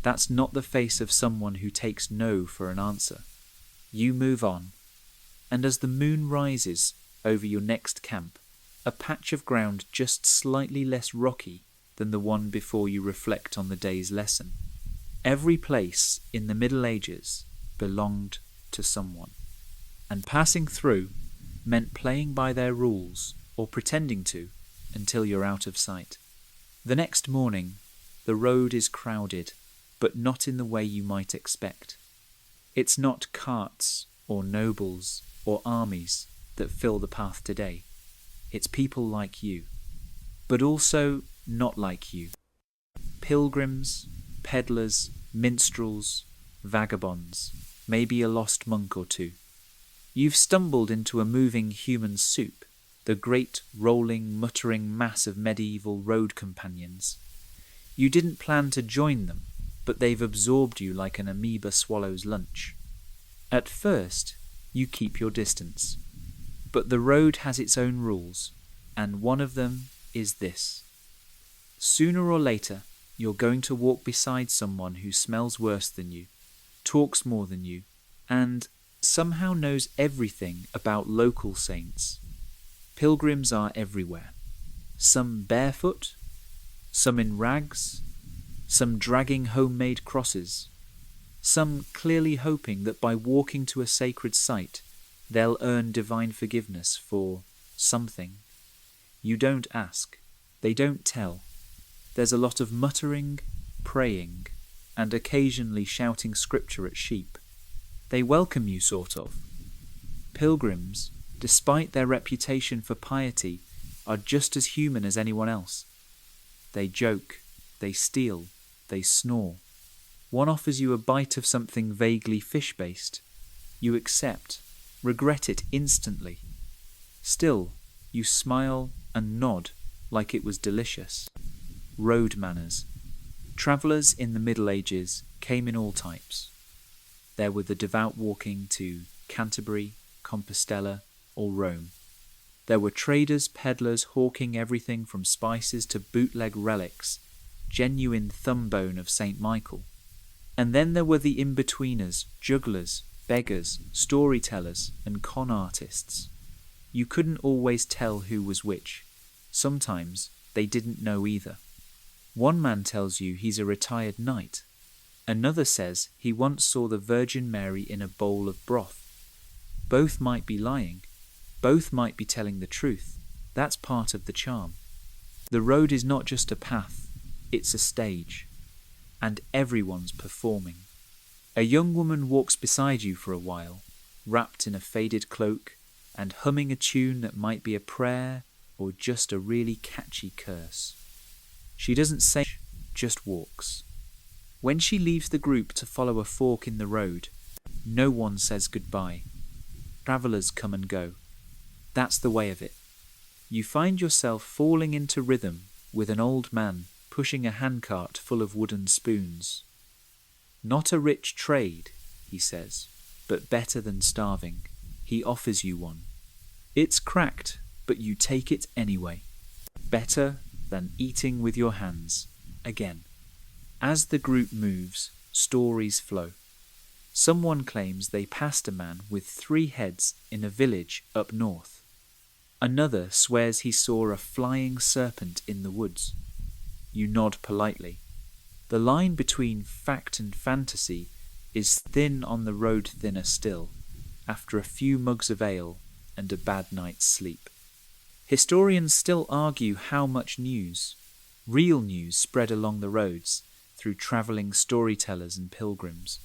That's not the face of someone who takes no for an answer. You move on, and as the moon rises over your next camp, a patch of ground just slightly less rocky than the one before you reflect on the day's lesson. Every place in the Middle Ages belonged to someone, and passing through meant playing by their rules or pretending to until you're out of sight. The next morning, the road is crowded, but not in the way you might expect. It's not carts or nobles or armies that fill the path today. It's people like you, but also not like you. Pilgrims, peddlers, minstrels, vagabonds, maybe a lost monk or two. You've stumbled into a moving human soup, the great rolling, muttering mass of medieval road companions. You didn't plan to join them, but they've absorbed you like an amoeba swallows lunch. At first, you keep your distance. But the road has its own rules, and one of them is this. Sooner or later, you're going to walk beside someone who smells worse than you, talks more than you, and somehow knows everything about local saints. Pilgrims are everywhere. Some barefoot, some in rags, some dragging homemade crosses, some clearly hoping that by walking to a sacred site, they'll earn divine forgiveness for something. You don't ask. They don't tell. There's a lot of muttering, praying, and occasionally shouting scripture at sheep. They welcome you, sort of. Pilgrims, despite their reputation for piety, are just as human as anyone else. They joke, they steal, they snore. One offers you a bite of something vaguely fish-based. You accept, regret it instantly. Still, you smile and nod like it was delicious. Road manners. Travellers in the Middle Ages came in all types. There were the devout walking to Canterbury, Compostela, or Rome. There were traders, peddlers hawking everything from spices to bootleg relics, genuine thumb bone of St. Michael. And then there were the in-betweeners, jugglers, beggars, storytellers, and con artists. You couldn't always tell who was which. Sometimes they didn't know either. One man tells you he's a retired knight. Another says he once saw the Virgin Mary in a bowl of broth. Both might be lying. Both might be telling the truth. That's part of the charm. The road is not just a path, it's a stage. And everyone's performing. A young woman walks beside you for a while, wrapped in a faded cloak and humming a tune that might be a prayer or just a really catchy curse. She doesn't say much, just walks. When she leaves the group to follow a fork in the road, no one says goodbye. Travellers come and go. That's the way of it. You find yourself falling into rhythm with an old man pushing a handcart full of wooden spoons. Not a rich trade, he says, but better than starving. He offers you one. It's cracked, but you take it anyway. Better than eating with your hands. Again. As the group moves, stories flow. Someone claims they passed a man with 3 heads in a village up north. Another swears he saw a flying serpent in the woods. You nod politely. The line between fact and fantasy is thin on the road, thinner still, after a few mugs of ale and a bad night's sleep. Historians still argue how much news, real news, spread along the roads through travelling storytellers and pilgrims.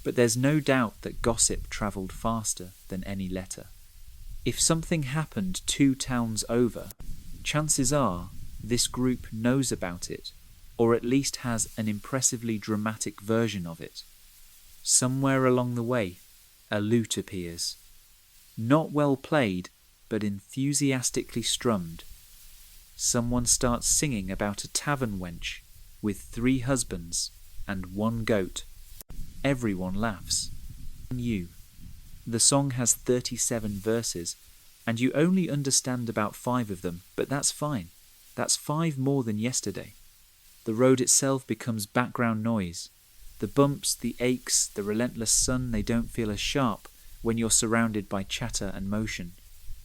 But there's no doubt that gossip travelled faster than any letter. If something happened 2 towns over, chances are this group knows about it, or at least has an impressively dramatic version of it. Somewhere along the way, a lute appears. Not well played, but enthusiastically strummed. Someone starts singing about a tavern wench with 3 husbands and 1 goat. Everyone laughs. You. The song has 37 verses, and you only understand about 5 of them, but that's fine. That's 5 more than yesterday. The road itself becomes background noise. The bumps, the aches, the relentless sun, they don't feel as sharp when you're surrounded by chatter and motion.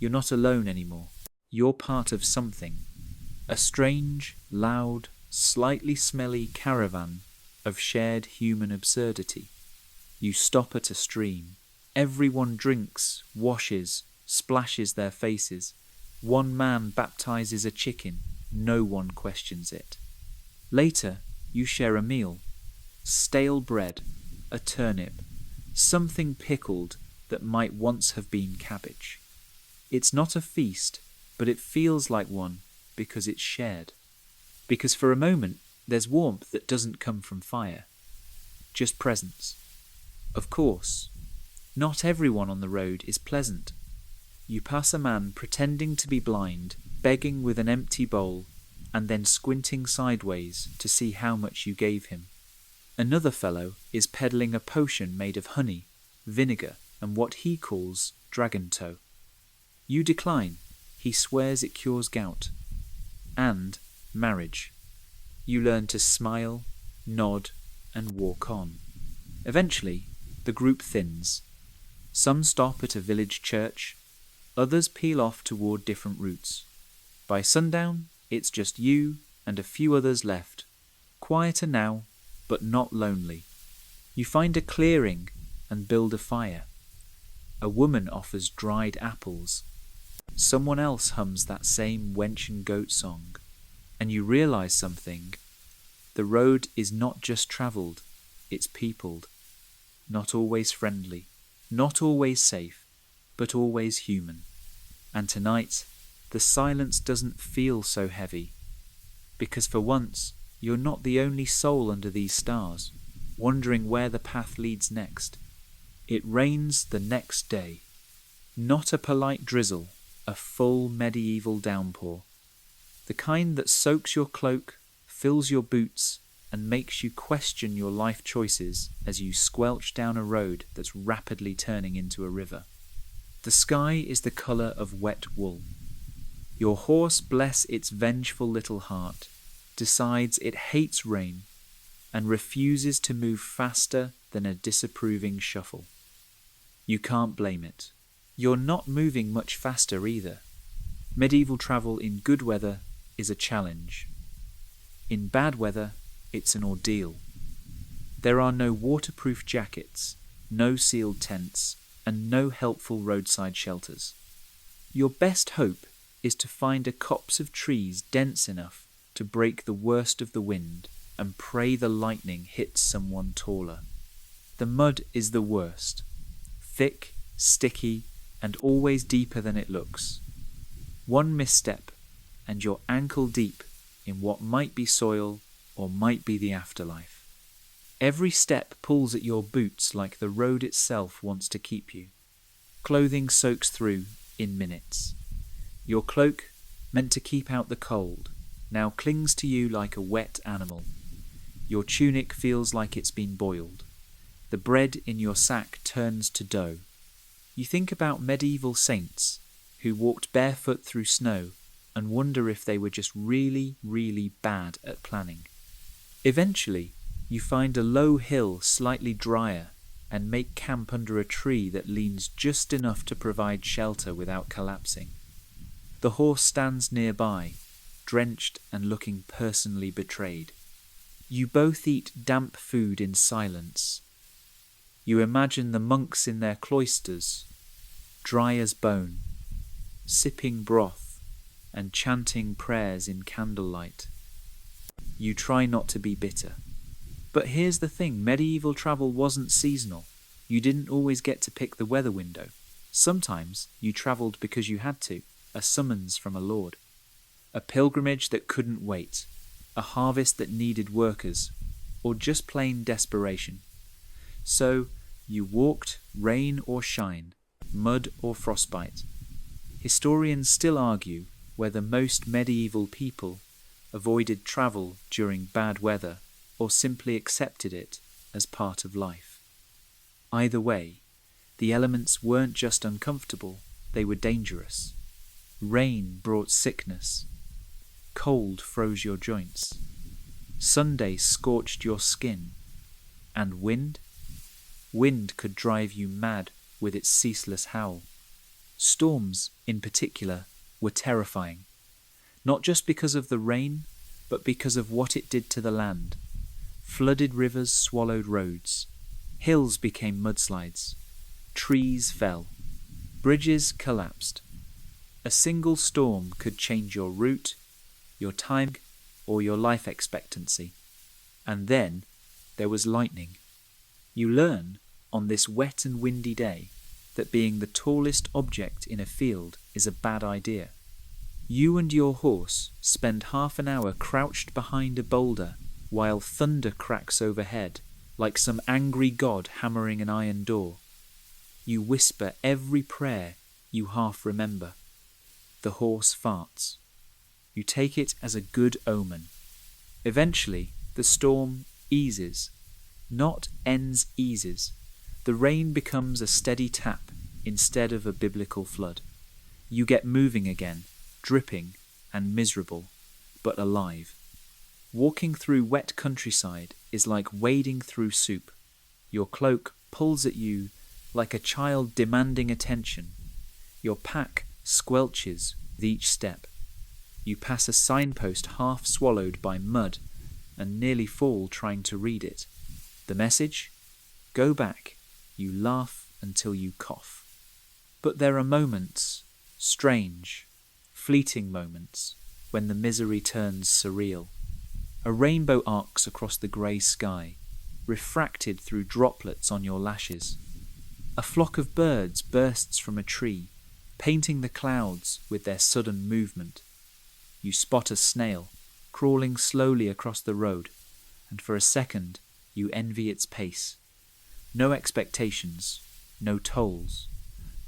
You're not alone anymore. you're part of something. A strange, loud, slightly smelly caravan of shared human absurdity. You stop at a stream. Everyone drinks, washes, splashes their faces. One man baptizes a chicken. No one questions it. Later, you share a meal. Stale bread, a turnip, something pickled that might once have been cabbage. It's not a feast, but it feels like one because it's shared. Because for a moment, there's warmth that doesn't come from fire, just presence. Of course, not everyone on the road is pleasant. You pass a man pretending to be blind, begging with an empty bowl, and then squinting sideways to see how much you gave him. Another fellow is peddling a potion made of honey, vinegar, and what he calls dragon toe. You decline. He swears it cures gout. And marriage. You learn to smile, nod, and walk on. Eventually, the group thins. Some stop at a village church, others peel off toward different routes. By sundown, it's just you and a few others left, quieter now, but not lonely. You find a clearing and build a fire. A woman offers dried apples. Someone else hums that same wench and goat song, and you realize something. The road is not just travelled, it's peopled. Not always friendly, not always safe, but always human. And tonight, the silence doesn't feel so heavy, because for once, you're not the only soul under these stars, wondering where the path leads next. It rains the next day. Not a polite drizzle, a full medieval downpour. The kind that soaks your cloak, fills your boots, and makes you question your life choices as you squelch down a road that's rapidly turning into a river. The sky is the colour of wet wool. Your horse, bless its vengeful little heart, decides it hates rain and refuses to move faster than a disapproving shuffle. You can't blame it. You're not moving much faster either. Medieval travel in good weather is a challenge. In bad weather, it's an ordeal. There are no waterproof jackets, no sealed tents, and no helpful roadside shelters. Your best hope is to find a copse of trees dense enough to break the worst of the wind and pray the lightning hits someone taller. The mud is the worst. Thick, sticky, and always deeper than it looks. One misstep, and you're ankle deep in what might be soil or might be the afterlife. Every step pulls at your boots like the road itself wants to keep you. Clothing soaks through in minutes. Your cloak, meant to keep out the cold, now clings to you like a wet animal. Your tunic feels like it's been boiled. The bread in your sack turns to dough. You think about medieval saints who walked barefoot through snow and wonder if they were just really, really bad at planning. Eventually, you find a low hill slightly drier and make camp under a tree that leans just enough to provide shelter without collapsing. The horse stands nearby, drenched and looking personally betrayed. You both eat damp food in silence. You imagine the monks in their cloisters, dry as bone, sipping broth and chanting prayers in candlelight. You try not to be bitter. But here's the thing, medieval travel wasn't seasonal. You didn't always get to pick the weather window. Sometimes you travelled because you had to, a summons from a lord. A pilgrimage that couldn't wait, a harvest that needed workers, or just plain desperation. So you walked, rain or shine, mud or frostbite. Historians still argue whether most medieval people avoided travel during bad weather or simply accepted it as part of life. Either way, the elements weren't just uncomfortable, they were dangerous. Rain brought sickness. Cold froze your joints. Sunday scorched your skin. And wind? Wind could drive you mad with its ceaseless howl. Storms, in particular, were terrifying, not just because of the rain, but because of what it did to the land. Flooded rivers swallowed roads, hills became mudslides, trees fell, bridges collapsed. A single storm could change your route, your time, or your life expectancy. And then there was lightning. You learn, on this wet and windy day, that being the tallest object in a field is a bad idea. You and your horse spend half an hour crouched behind a boulder while thunder cracks overhead, like some angry god hammering an iron door. You whisper every prayer you half remember. The horse farts. You take it as a good omen. Eventually, the storm eases. Not ends eases. The rain becomes a steady tap instead of a biblical flood. You get moving again, dripping and miserable, but alive. Walking through wet countryside is like wading through soup. Your cloak pulls at you like a child demanding attention. Your pack squelches with each step. You pass a signpost half swallowed by mud and nearly fall trying to read it. The message? Go back. You laugh until you cough. But there are moments, strange, fleeting moments, when the misery turns surreal. A rainbow arcs across the grey sky, refracted through droplets on your lashes. A flock of birds bursts from a tree, painting the clouds with their sudden movement. You spot a snail, crawling slowly across the road, and for a second you envy its pace. No expectations, no tolls,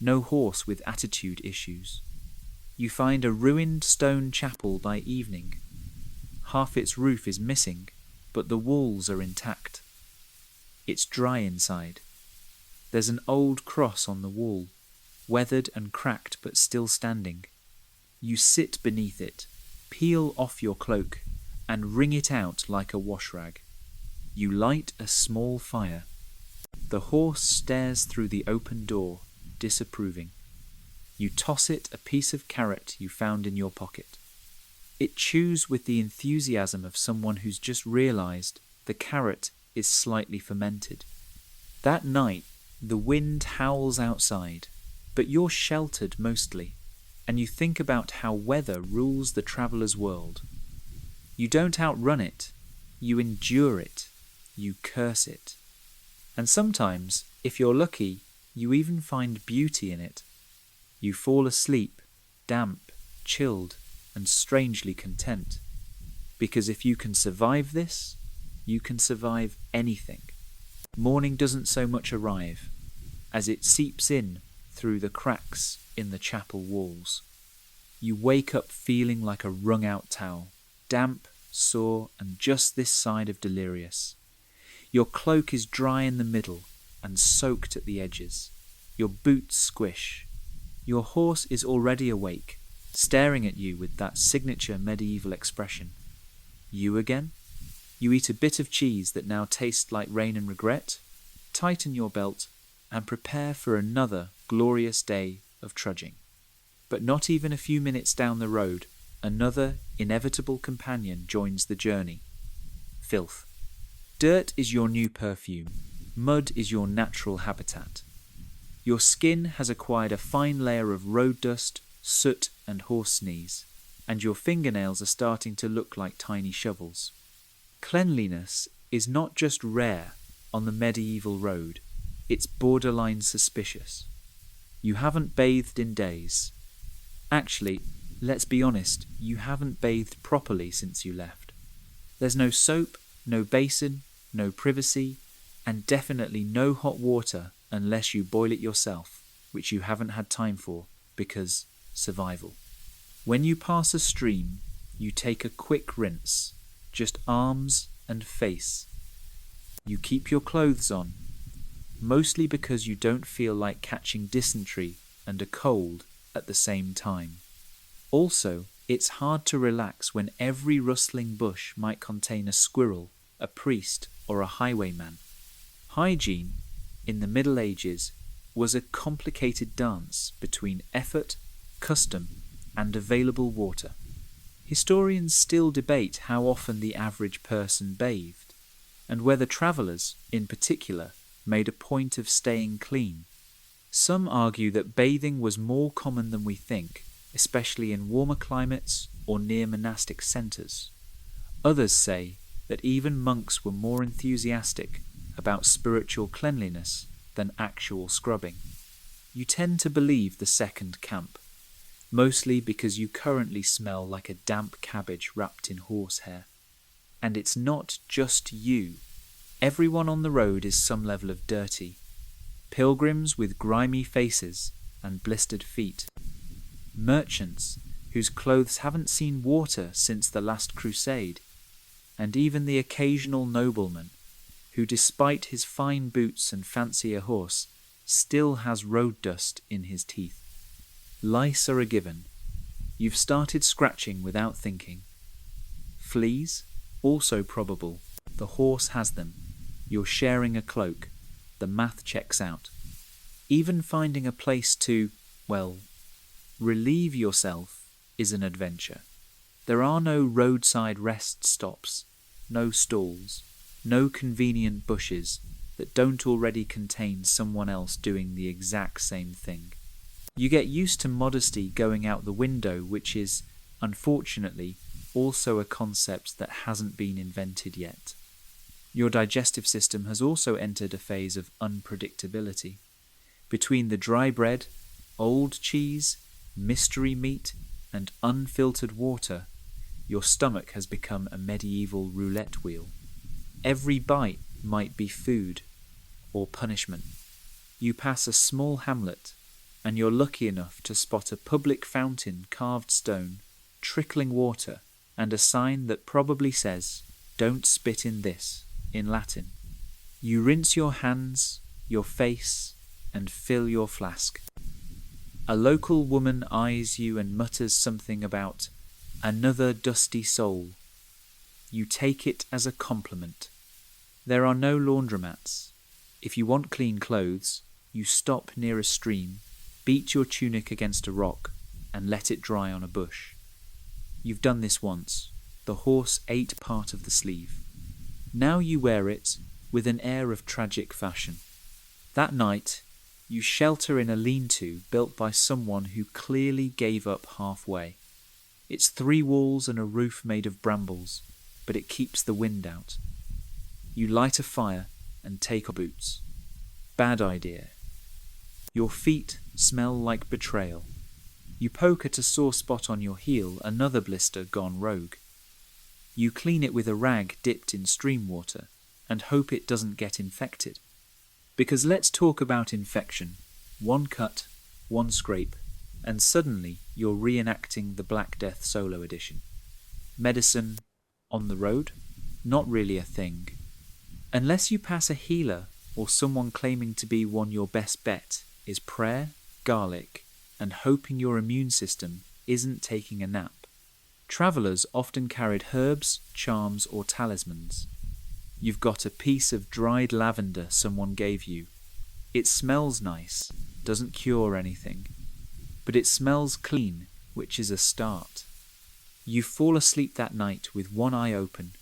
no horse with attitude issues. You find a ruined stone chapel by evening. Half its roof is missing, but the walls are intact. It's dry inside. There's an old cross on the wall, weathered and cracked but still standing. You sit beneath it, peel off your cloak, and wring it out like a wash rag. You light a small fire. The horse stares through the open door, disapproving. You toss it a piece of carrot you found in your pocket. It chews with the enthusiasm of someone who's just realized the carrot is slightly fermented. That night, the wind howls outside, but you're sheltered mostly, and you think about how weather rules the traveller's world. You don't outrun it, you endure it, you curse it. And sometimes, if you're lucky, you even find beauty in it. You fall asleep, damp, chilled, and strangely content. Because if you can survive this, you can survive anything. Morning doesn't so much arrive, as it seeps in through the cracks in the chapel walls. You wake up feeling like a wrung-out towel, damp, sore, and just this side of delirious. Your cloak is dry in the middle and soaked at the edges. Your boots squish. Your horse is already awake, staring at you with that signature medieval expression. You again? You eat a bit of cheese that now tastes like rain and regret, tighten your belt, and prepare for another glorious day of trudging. But not even a few minutes down the road, another inevitable companion joins the journey. Filth. Dirt is your new perfume. Mud is your natural habitat. Your skin has acquired a fine layer of road dust, soot, and horse sneeze, and your fingernails are starting to look like tiny shovels. Cleanliness is not just rare on the medieval road, it's borderline suspicious. You haven't bathed in days. Actually, let's be honest, you haven't bathed properly since you left. There's no soap, no basin, no privacy, and definitely no hot water unless you boil it yourself, which you haven't had time for, because survival. When you pass a stream, you take a quick rinse, just arms and face. You keep your clothes on, mostly because you don't feel like catching dysentery and a cold at the same time. Also, it's hard to relax when every rustling bush might contain a squirrel, a priest, or a highwayman. Hygiene, in the Middle Ages, was a complicated dance between effort, custom, and available water. Historians still debate how often the average person bathed, and whether travellers, in particular, made a point of staying clean. Some argue that bathing was more common than we think, especially in warmer climates or near monastic centres. Others say that even monks were more enthusiastic about spiritual cleanliness than actual scrubbing. You tend to believe the second camp, mostly because you currently smell like a damp cabbage wrapped in horsehair. And it's not just you. Everyone on the road is some level of dirty. Pilgrims with grimy faces and blistered feet. Merchants whose clothes haven't seen water since the last crusade. And even the occasional nobleman who, despite his fine boots and fancier horse, still has road dust in his teeth. Lice are a given. You've started scratching without thinking. Fleas? Also probable. The horse has them. You're sharing a cloak. The math checks out. Even finding a place to, well, relieve yourself is an adventure. There are no roadside rest stops, no stalls, no convenient bushes that don't already contain someone else doing the exact same thing. You get used to modesty going out the window, which is, unfortunately, also a concept that hasn't been invented yet. Your digestive system has also entered a phase of unpredictability. Between the dry bread, old cheese, mystery meat, and unfiltered water, your stomach has become a medieval roulette wheel. Every bite might be food or punishment. You pass a small hamlet, and you're lucky enough to spot a public fountain, carved stone, trickling water, and a sign that probably says, "Don't spit in this," in Latin. You rinse your hands, your face, and fill your flask. A local woman eyes you and mutters something about another dusty soul. You take it as a compliment. There are no laundromats. If you want clean clothes, you stop near a stream, beat your tunic against a rock, and let it dry on a bush. You've done this once. The horse ate part of the sleeve. Now you wear it with an air of tragic fashion. That night, you shelter in a lean-to built by someone who clearly gave up halfway. It's 3 walls and a roof made of brambles, but it keeps the wind out. You light a fire and take off boots. Bad idea. Your feet smell like betrayal. You poke at a sore spot on your heel, another blister gone rogue. You clean it with a rag dipped in stream water and hope it doesn't get infected. Because let's talk about infection. 1 cut, 1 scrape, and suddenly you're reenacting the Black Death solo edition. Medicine on the road? Not really a thing. Unless you pass a healer or someone claiming to be one, your best bet is prayer, garlic, and hoping your immune system isn't taking a nap. Travellers often carried herbs, charms, or talismans. You've got a piece of dried lavender someone gave you. It smells nice, doesn't cure anything, but it smells clean, which is a start. You fall asleep that night with one eye open,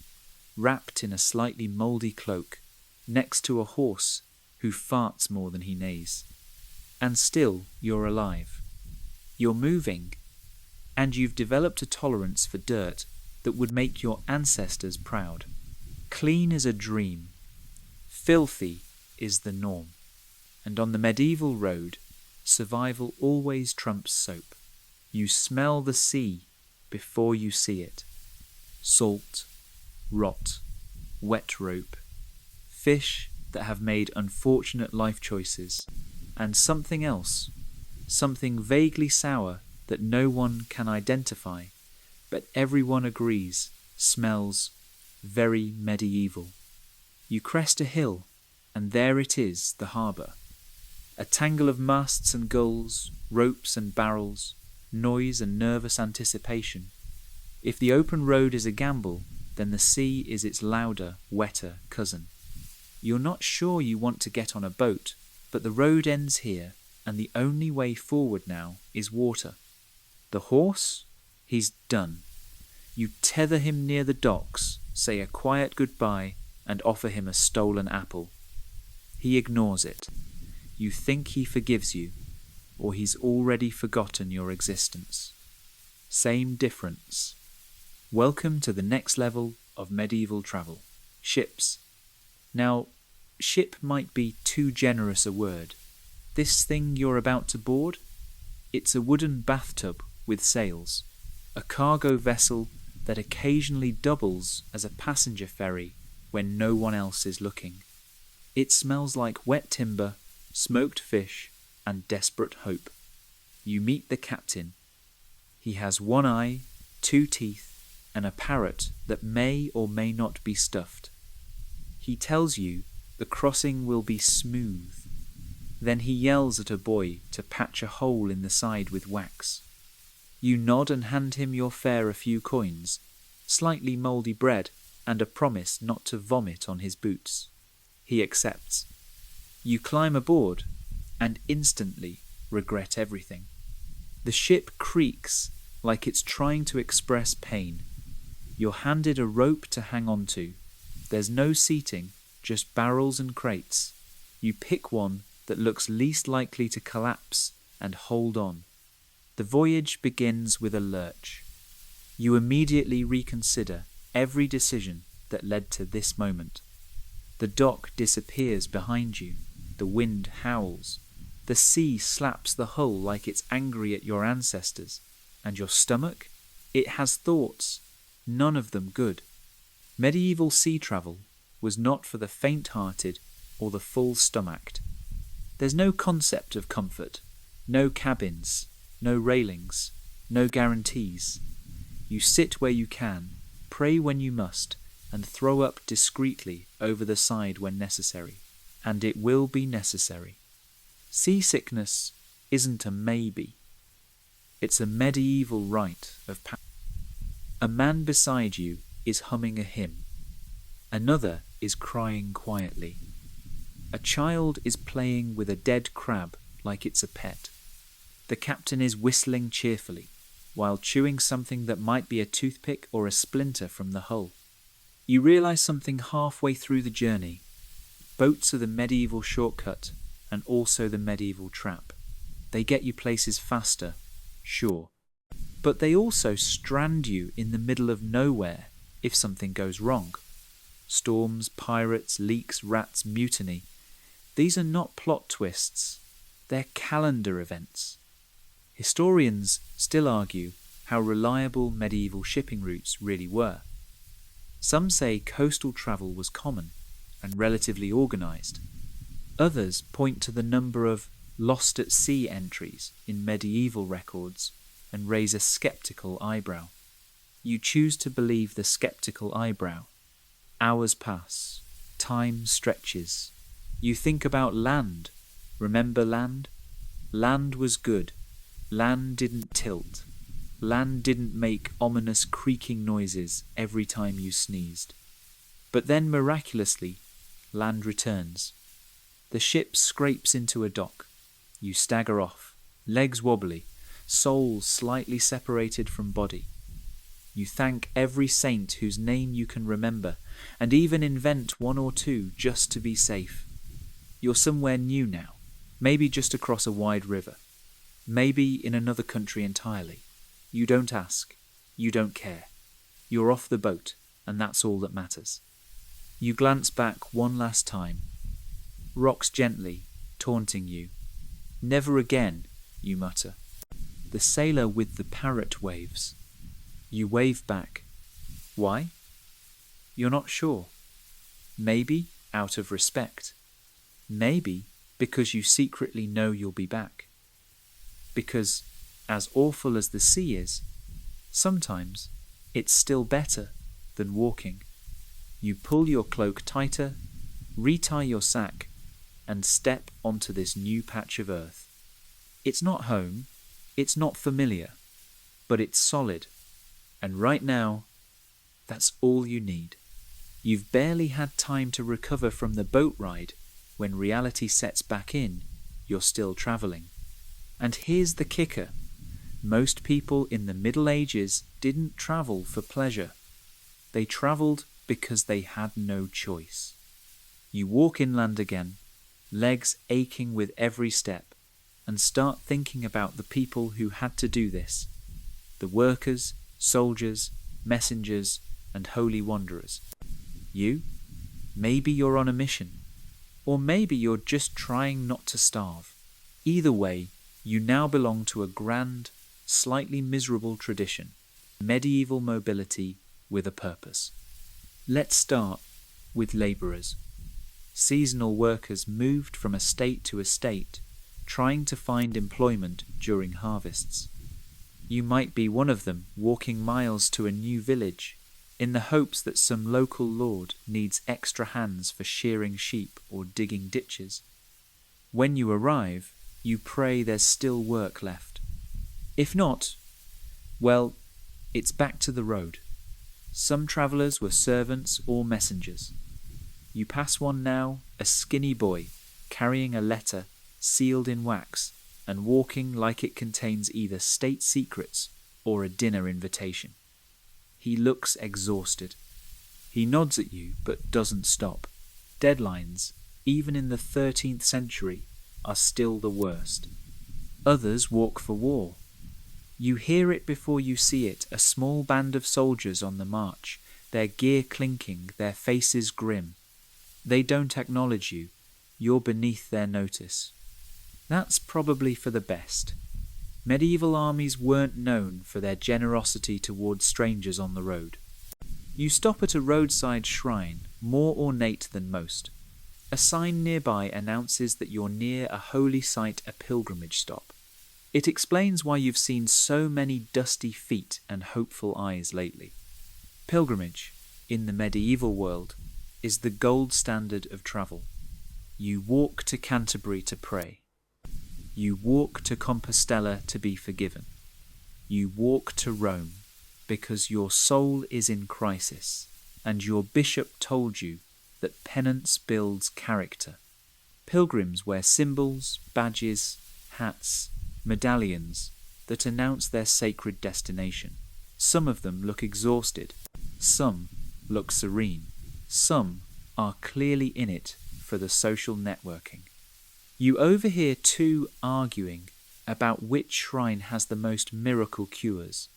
wrapped in a slightly mouldy cloak, next to a horse who farts more than he neighs. And still you're alive. You're moving, and you've developed a tolerance for dirt that would make your ancestors proud. Clean is a dream. Filthy is the norm. And on the medieval road, survival always trumps soap. You smell the sea before you see it. Salt, rot, wet rope, fish that have made unfortunate life choices, and something else, something vaguely sour that no one can identify, but everyone agrees smells very medieval. You crest a hill, and there it is, the harbour. A tangle of masts and gulls, ropes and barrels, noise and nervous anticipation. If the open road is a gamble, then the sea is its louder, wetter cousin. You're not sure you want to get on a boat, but the road ends here, and the only way forward now is water. The horse? He's done. You tether him near the docks, say a quiet goodbye, and offer him a stolen apple. He ignores it. You think he forgives you, or he's already forgotten your existence. Same difference. Welcome to the next level of medieval travel. Ships. Now, ship might be too generous a word. This thing you're about to board? It's a wooden bathtub with sails. A cargo vessel that occasionally doubles as a passenger ferry when no one else is looking. It smells like wet timber, smoked fish, and desperate hope. You meet the captain. He has one eye, 2 teeth, and a parrot that may or may not be stuffed. He tells you the crossing will be smooth. Then he yells at a boy to patch a hole in the side with wax. You nod and hand him your fare, a few coins, slightly mouldy bread, and a promise not to vomit on his boots. He accepts. You climb aboard and instantly regret everything. The ship creaks like it's trying to express pain. You're handed a rope to hang on to. There's no seating, just barrels and crates. You pick one that looks least likely to collapse and hold on. The voyage begins with a lurch. You immediately reconsider every decision that led to this moment. The dock disappears behind you. The wind howls. The sea slaps the hull like it's angry at your ancestors. And your stomach? It has thoughts, none of them good. Medieval sea travel was not for the faint-hearted or the full-stomached. There's no concept of comfort, no cabins, no railings, no guarantees. You sit where you can, pray when you must, and throw up discreetly over the side when necessary. And it will be necessary. Seasickness isn't a maybe. It's a medieval rite of passage. A man beside you is humming a hymn. Another is crying quietly. A child is playing with a dead crab like it's a pet. The captain is whistling cheerfully, while chewing something that might be a toothpick or a splinter from the hull. You realize something halfway through the journey. Boats are the medieval shortcut and also the medieval trap. They get you places faster, sure, but they also strand you in the middle of nowhere if something goes wrong. Storms, pirates, leaks, rats, mutiny. These are not plot twists, they're calendar events. Historians still argue how reliable medieval shipping routes really were. Some say coastal travel was common and relatively organised. Others point to the number of lost at sea entries in medieval records and raise a sceptical eyebrow. You choose to believe the sceptical eyebrow. Hours pass. Time stretches. You think about land. Remember land? Land was good. Land didn't tilt. Land didn't make ominous creaking noises every time you sneezed. But then miraculously, land returns. The ship scrapes into a dock. You stagger off, legs wobbly, soul slightly separated from body. You thank every saint whose name you can remember, and even invent one or two just to be safe. You're somewhere new now, maybe just across a wide river, maybe in another country entirely. You don't ask, you don't care. You're off the boat, and that's all that matters. You glance back one last time. Rocks gently, taunting you. Never again, you mutter. The sailor with the parrot waves. You wave back. Why? You're not sure. Maybe out of respect. Maybe because you secretly know you'll be back. Because, as awful as the sea is, sometimes it's still better than walking. You pull your cloak tighter, retie your sack, and step onto this new patch of earth. It's not home, it's not familiar, but it's solid. And right now, that's all you need. You've barely had time to recover from the boat ride. When reality sets back in, you're still travelling. And here's the kicker. Most people in the Middle Ages didn't travel for pleasure. They travelled because they had no choice. You walk inland again, legs aching with every step, and start thinking about the people who had to do this, the workers, soldiers, messengers, and holy wanderers. You? Maybe you're on a mission, or maybe you're just trying not to starve. Either way, you now belong to a grand, slightly miserable tradition, medieval mobility with a purpose. Let's start with labourers. Seasonal workers moved from estate to estate, trying to find employment during harvests. You might be one of them, walking miles to a new village, in the hopes that some local lord needs extra hands for shearing sheep or digging ditches. When you arrive, you pray there's still work left. If not, well, it's back to the road. Some travellers were servants or messengers. You pass one now, a skinny boy, carrying a letter sealed in wax and walking like it contains either state secrets or a dinner invitation. He looks exhausted. He nods at you but doesn't stop. Deadlines, even in the 13th century, are still the worst. Others walk for war. You hear it before you see it, a small band of soldiers on the march, their gear clinking, their faces grim. They don't acknowledge you. You're beneath their notice. That's probably for the best. Medieval armies weren't known for their generosity towards strangers on the road. You stop at a roadside shrine, more ornate than most. A sign nearby announces that you're near a holy site, a pilgrimage stop. It explains why you've seen so many dusty feet and hopeful eyes lately. Pilgrimage, in the medieval world, is the gold standard of travel. You walk to Canterbury to pray. You walk to Compostela to be forgiven. You walk to Rome because your soul is in crisis and your bishop told you that penance builds character. Pilgrims wear symbols, badges, hats, medallions that announce their sacred destination. Some of them look exhausted. Some look serene. Some are clearly in it for the social networking. You overhear two arguing about which shrine has the most miracle cures.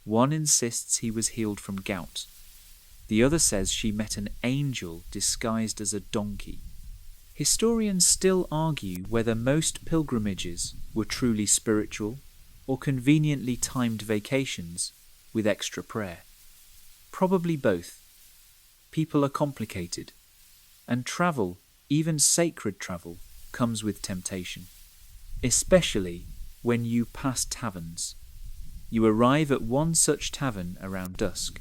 One insists he was healed from gout. The other says she met an angel disguised as a donkey. Historians still argue whether most pilgrimages were truly spiritual or conveniently timed vacations with extra prayer. Probably both. People are complicated, and travel, even sacred travel, comes with temptation, especially when you pass taverns. You arrive at one such tavern around dusk.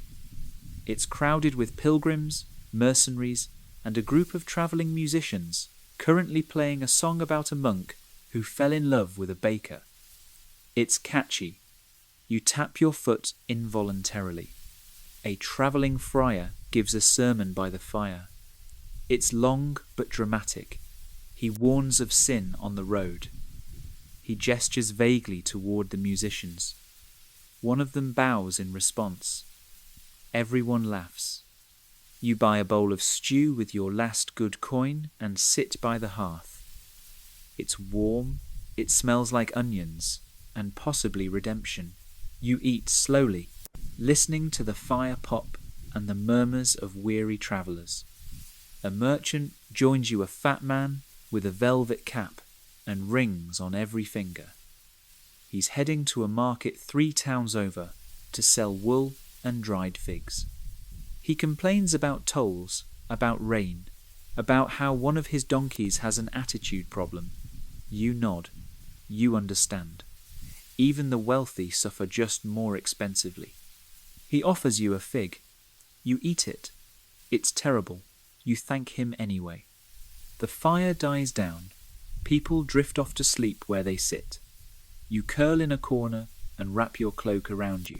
It's crowded with pilgrims, mercenaries, and a group of travelling musicians currently playing a song about a monk who fell in love with a baker. It's catchy. You tap your foot involuntarily. A travelling friar gives a sermon by the fire. It's long but dramatic. He warns of sin on the road. He gestures vaguely toward the musicians. One of them bows in response. Everyone laughs. You buy a bowl of stew with your last good coin and sit by the hearth. It's warm, it smells like onions, and possibly redemption. You eat slowly, listening to the fire pop and the murmurs of weary travellers. A merchant joins you, a fat man with a velvet cap and rings on every finger. He's heading to a market 3 towns over to sell wool and dried figs. He complains about tolls, about rain, about how one of his donkeys has an attitude problem. You nod. You understand. Even the wealthy suffer just more expensively. He offers you a fig. You eat it. It's terrible. You thank him anyway. The fire dies down. People drift off to sleep where they sit. You curl in a corner and wrap your cloak around you.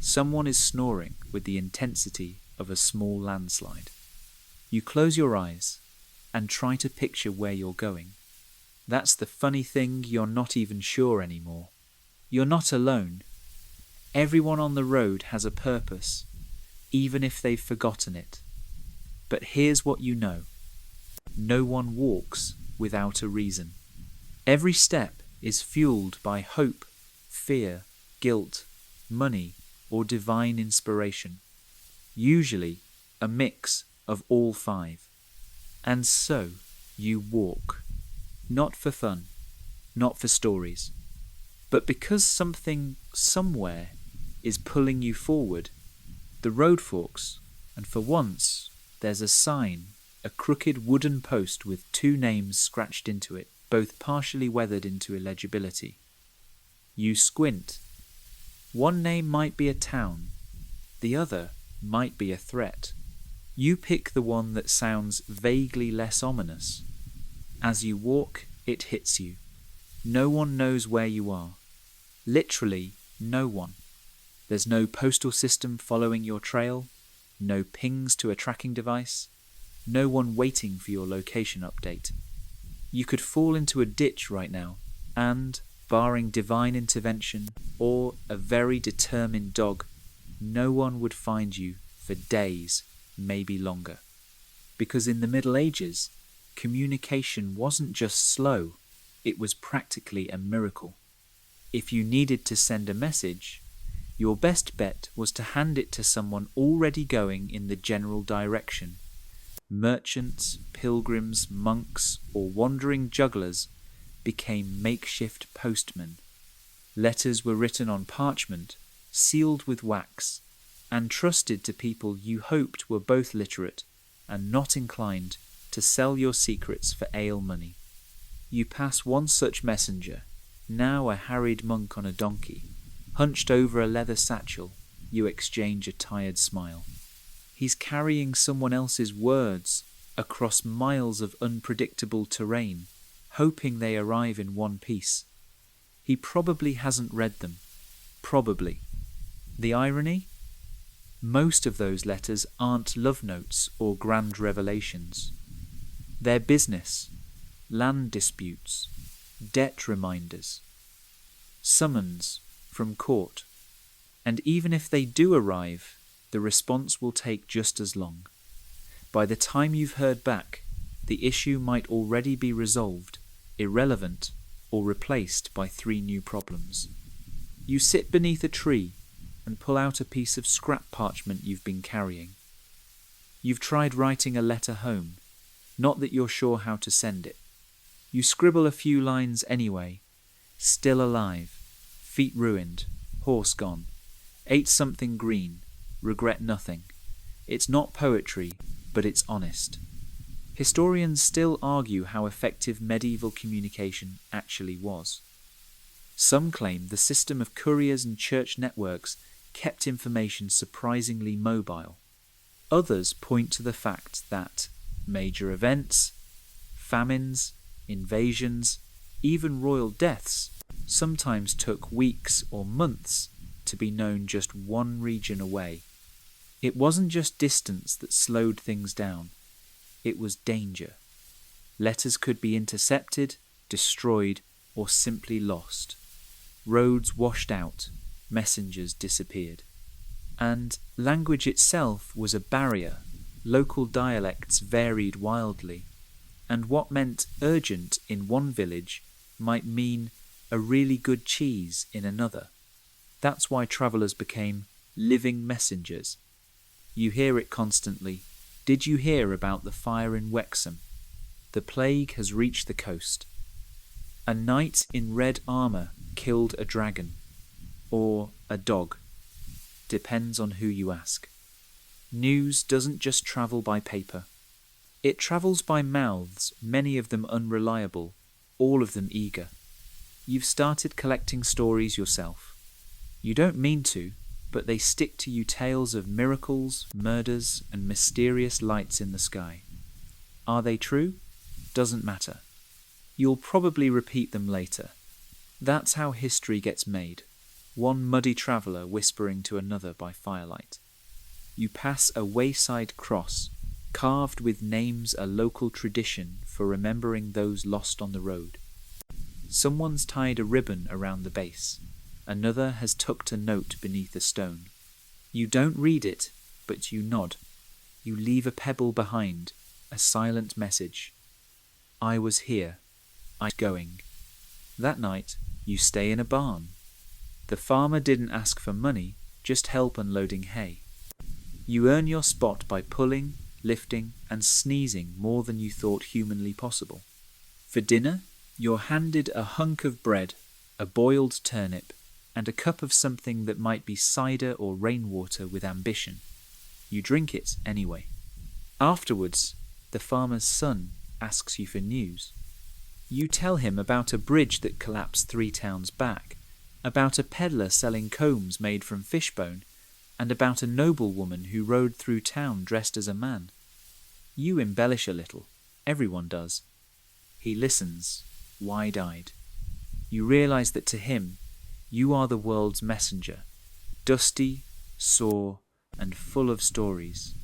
Someone is snoring with the intensity of a small landslide. You close your eyes and try to picture where you're going. That's the funny thing, you're not even sure anymore. You're not alone. Everyone on the road has a purpose, even if they've forgotten it. But here's what you know. No one walks without a reason. Every step is fueled by hope, fear, guilt, money, or divine inspiration. Usually a mix of all five. And so you walk. Not for fun, not for stories, but because something somewhere is pulling you forward. The road forks, and for once there's a sign, a crooked wooden post with two names scratched into it, both partially weathered into illegibility. You squint. One name might be a town, the other might be a threat. You pick the one that sounds vaguely less ominous. As you walk, it hits you. No one knows where you are. Literally no one. There's no postal system following your trail, no pings to a tracking device, no one waiting for your location update. You could fall into a ditch right now, and, barring divine intervention or a very determined dog, no one would find you for days, maybe longer. Because in the Middle Ages, communication wasn't just slow, it was practically a miracle. If you needed to send a message, your best bet was to hand it to someone already going in the general direction. Merchants, pilgrims, monks, or wandering jugglers became makeshift postmen. Letters were written on parchment, sealed with wax, and trusted to people you hoped were both literate and not inclined to sell your secrets for ale money. You pass one such messenger, now a harried monk on a donkey. Hunched over a leather satchel, you exchange a tired smile. He's carrying someone else's words across miles of unpredictable terrain, hoping they arrive in one piece. He probably hasn't read them. Probably. The irony? Most of those letters aren't love notes or grand revelations. They're business, land disputes, debt reminders, summons from court. And even if they do arrive, the response will take just as long. By the time you've heard back, the issue might already be resolved, irrelevant, or replaced by 3 new problems. You sit beneath a tree and pull out a piece of scrap parchment you've been carrying. You've tried writing a letter home, not that you're sure how to send it. You scribble a few lines anyway. Still alive, feet ruined, horse gone, ate something green, regret nothing. It's not poetry, but it's honest. Historians still argue how effective medieval communication actually was. Some claim the system of couriers and church networks kept information surprisingly mobile. Others point to the fact that major events, famines, invasions, even royal deaths sometimes took weeks or months to be known just one region away. It wasn't just distance that slowed things down, it was danger. Letters could be intercepted, destroyed, or simply lost. Roads washed out, messengers disappeared. And language itself was a barrier. Local dialects varied wildly, and what meant urgent in one village might mean a really good cheese in another. That's why travellers became living messengers. You hear it constantly. Did you hear about the fire in Wexham? The plague has reached the coast. A knight in red armour killed a dragon. Or a dog. Depends on who you ask. News doesn't just travel by paper. It travels by mouths, many of them unreliable, all of them eager. You've started collecting stories yourself. You don't mean to, but they stick to you, tales of miracles, murders, and mysterious lights in the sky. Are they true? Doesn't matter. You'll probably repeat them later. That's how history gets made. One muddy traveller whispering to another by firelight. You pass a wayside cross, carved with names, a local tradition for remembering those lost on the road. Someone's tied a ribbon around the base. Another has tucked a note beneath a stone. You don't read it, but you nod. You leave a pebble behind, a silent message. I was here. I'm going. That night, you stay in a barn. The farmer didn't ask for money, just help unloading hay. You earn your spot by pulling, lifting, and sneezing more than you thought humanly possible. For dinner, you're handed a hunk of bread, a boiled turnip, and a cup of something that might be cider or rainwater with ambition. You drink it anyway. Afterwards, the farmer's son asks you for news. You tell him about a bridge that collapsed 3 towns back, about a peddler selling combs made from fishbone, and about a noblewoman who rode through town dressed as a man. You embellish a little. Everyone does. He listens, wide-eyed. You realize that to him, you are the world's messenger, dusty, sore, and full of stories.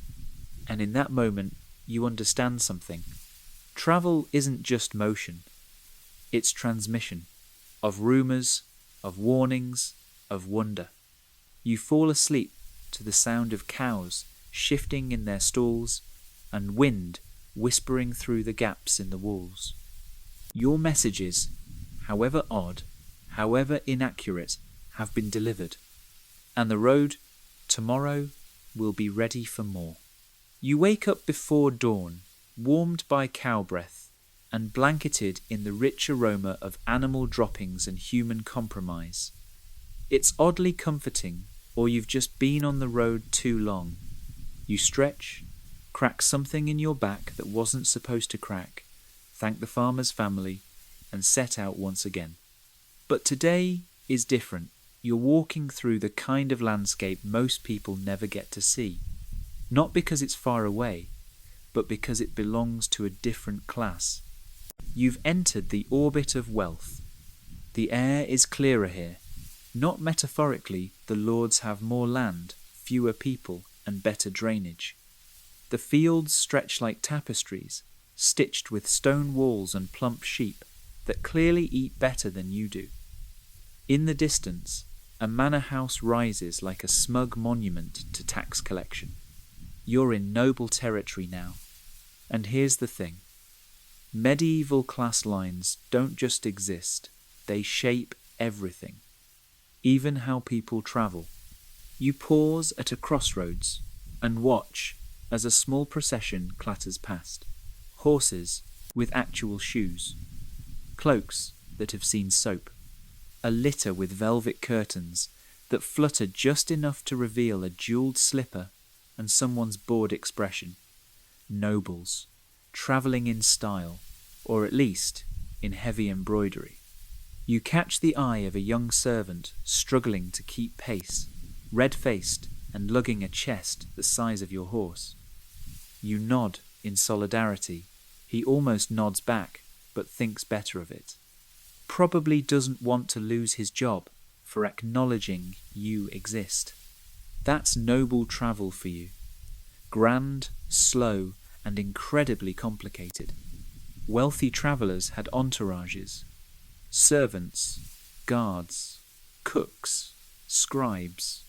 And in that moment, you understand something. Travel isn't just motion. It's transmission, of rumours, of warnings, of wonder. You fall asleep to the sound of cows shifting in their stalls and wind whispering through the gaps in the walls. Your messages, however odd, however inaccurate, have been delivered, and the road, tomorrow, will be ready for more. You wake up before dawn, warmed by cow breath, and blanketed in the rich aroma of animal droppings and human compromise. It's oddly comforting, or you've just been on the road too long. You stretch, crack something in your back that wasn't supposed to crack, thank the farmer's family, and set out once again. But today is different. You're walking through the kind of landscape most people never get to see. Not because it's far away, but because it belongs to a different class. You've entered the orbit of wealth. The air is clearer here. Not metaphorically, the lords have more land, fewer people, and better drainage. The fields stretch like tapestries, stitched with stone walls and plump sheep that clearly eat better than you do. In the distance, a manor house rises like a smug monument to tax collection. You're in noble territory now. And here's the thing. Medieval class lines don't just exist, they shape everything. Even how people travel. You pause at a crossroads and watch as a small procession clatters past. Horses with actual shoes. Cloaks that have seen soap. A litter with velvet curtains that flutter just enough to reveal a jewelled slipper and someone's bored expression. Nobles, travelling in style, or at least in heavy embroidery. You catch the eye of a young servant struggling to keep pace, red-faced and lugging a chest the size of your horse. You nod in solidarity. He almost nods back, but thinks better of it. Probably doesn't want to lose his job for acknowledging you exist. That's noble travel for you. Grand, slow, and incredibly complicated. Wealthy travellers had entourages. Servants, guards, cooks, scribes,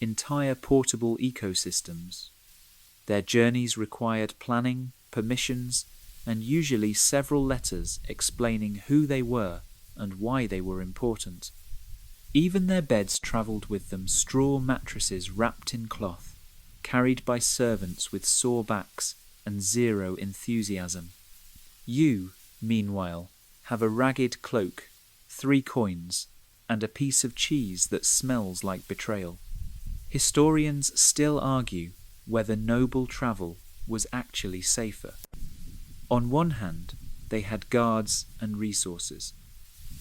entire portable ecosystems. Their journeys required planning, permissions, and usually several letters explaining who they were and why they were important. Even their beds travelled with them straw mattresses wrapped in cloth, carried by servants with sore backs and zero enthusiasm. You, meanwhile, have a ragged cloak, 3 coins, and a piece of cheese that smells like betrayal. Historians still argue whether noble travel was actually safer. On one hand, they had guards and resources.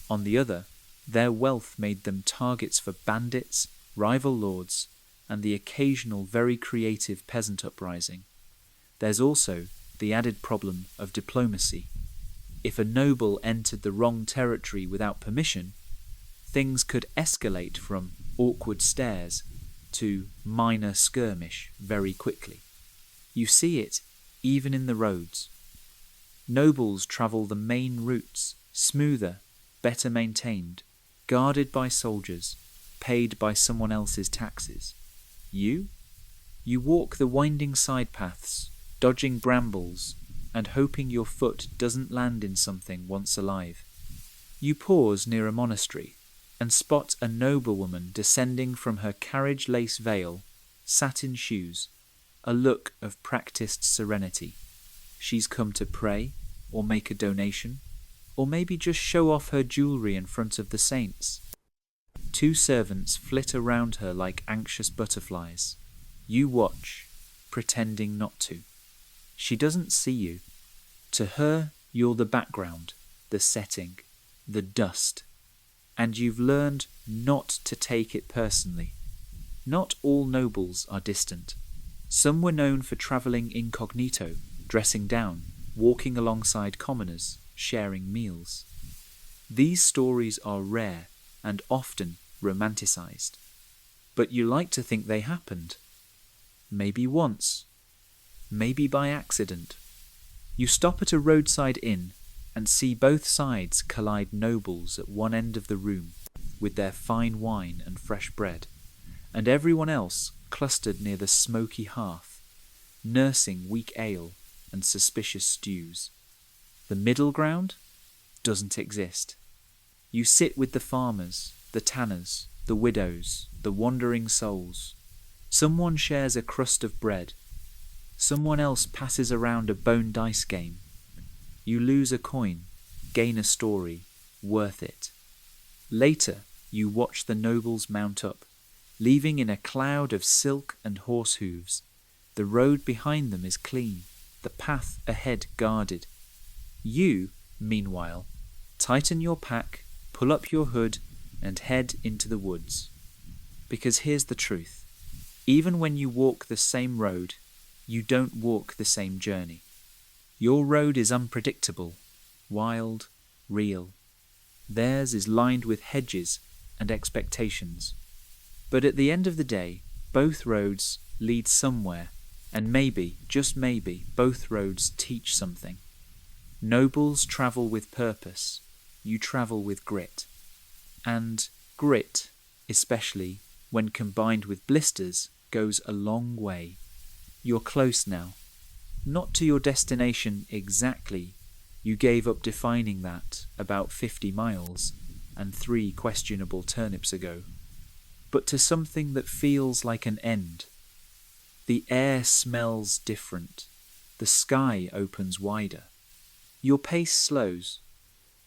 On the other, their wealth made them targets for bandits, rival lords, and the occasional very creative peasant uprising. There's also the added problem of diplomacy. If a noble entered the wrong territory without permission, things could escalate from awkward stares to minor skirmish very quickly. You see it even in the roads. Nobles travel the main routes, smoother, better maintained, guarded by soldiers, paid by someone else's taxes. You? You walk the winding side paths, dodging brambles, and hoping your foot doesn't land in something once alive. You pause near a monastery and spot a noblewoman descending from her carriage-lace veil, satin shoes, a look of practiced serenity. She's come to pray, or make a donation, or maybe just show off her jewellery in front of the saints. Two servants flit around her like anxious butterflies. You watch, pretending not to. She doesn't see you. To her, you're the background, the setting, the dust. And you've learned not to take it personally. Not all nobles are distant. Some were known for travelling incognito, dressing down, walking alongside commoners, sharing meals. These stories are rare and often romanticised. But you like to think they happened. Maybe once. Maybe by accident. You stop at a roadside inn and see both sides collide nobles at one end of the room with their fine wine and fresh bread, and everyone else clustered near the smoky hearth, nursing weak ale and suspicious stews. The middle ground doesn't exist. You sit with the farmers, the tanners, the widows, the wandering souls. Someone shares a crust of bread. Someone else passes around a bone dice game. You lose a coin, gain a story, worth it. Later, you watch the nobles mount up, leaving in a cloud of silk and horse hooves. The road behind them is clean, the path ahead guarded. You, meanwhile, tighten your pack, pull up your hood, and head into the woods. Because here's the truth. Even when you walk the same road, you don't walk the same journey. Your road is unpredictable, wild, real. Theirs is lined with hedges and expectations. But at the end of the day, both roads lead somewhere, and maybe, just maybe, both roads teach something. Nobles travel with purpose, you travel with grit. And grit, especially when combined with blisters, goes a long way. You're close now. Not to your destination exactly. You gave up defining that about 50 miles and 3 questionable turnips ago. But to something that feels like an end. The air smells different. The sky opens wider. Your pace slows.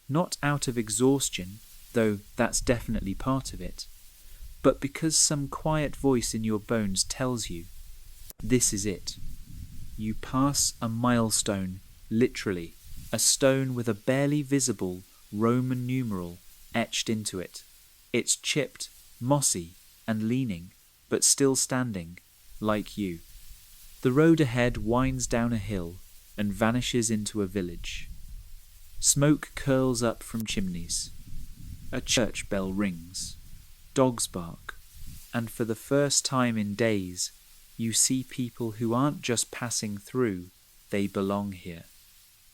Not out of exhaustion, though that's definitely part of it, but because some quiet voice in your bones tells you, this is it. You pass a milestone, literally, a stone with a barely visible Roman numeral etched into it. It's chipped, mossy, and leaning, but still standing, like you. The road ahead winds down a hill and vanishes into a village. Smoke curls up from chimneys. A church bell rings. Dogs bark. And for the first time in days, you see people who aren't just passing through, they belong here.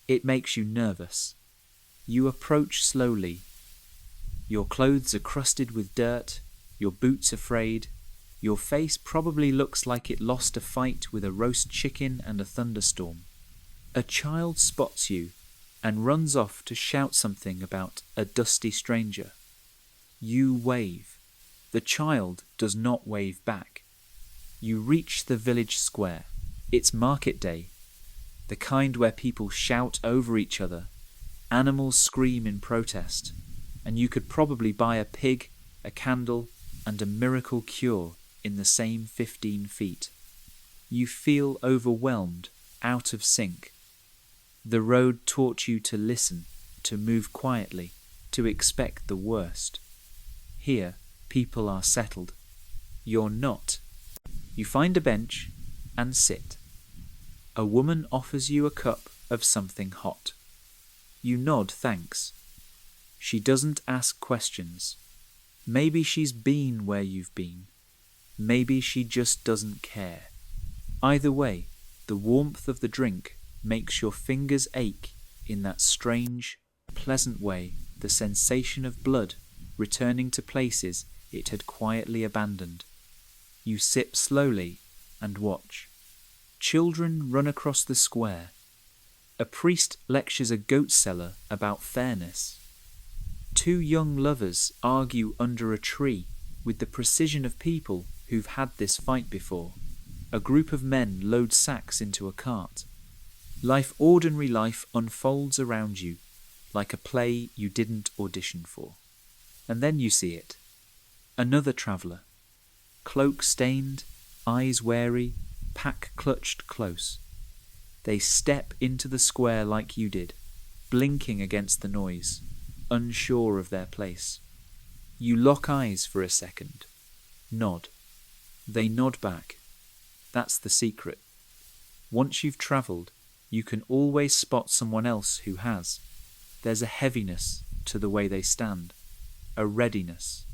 It makes you nervous. You approach slowly. Your clothes are crusted with dirt, your boots are frayed, your face probably looks like it lost a fight with a roast chicken and a thunderstorm. A child spots you and runs off to shout something about a dusty stranger. You wave. The child does not wave back. You reach the village square. It's market day, the kind where people shout over each other, animals scream in protest, and you could probably buy a pig, a candle, and a miracle cure in the same 15 feet. You feel overwhelmed, out of sync. The road taught you to listen, to move quietly, to expect the worst. Here, people are settled. You're not. You find a bench and sit. A woman offers you a cup of something hot. You nod thanks. She doesn't ask questions. Maybe she's been where you've been. Maybe she just doesn't care. Either way, the warmth of the drink makes your fingers ache in that strange, pleasant way the sensation of blood returning to places it had quietly abandoned. You sip slowly and watch. Children run across the square. A priest lectures a goat seller about fairness. Two young lovers argue under a tree with the precision of people who've had this fight before. A group of men load sacks into a cart. Ordinary life unfolds around you like a play you didn't audition for. And then you see it. Another traveller. Cloak stained, eyes wary, pack clutched close. They step into the square like you did, blinking against the noise, unsure of their place. You lock eyes for a second. Nod. They nod back. That's the secret. Once you've travelled, you can always spot someone else who has. There's a heaviness to the way they stand, a readiness,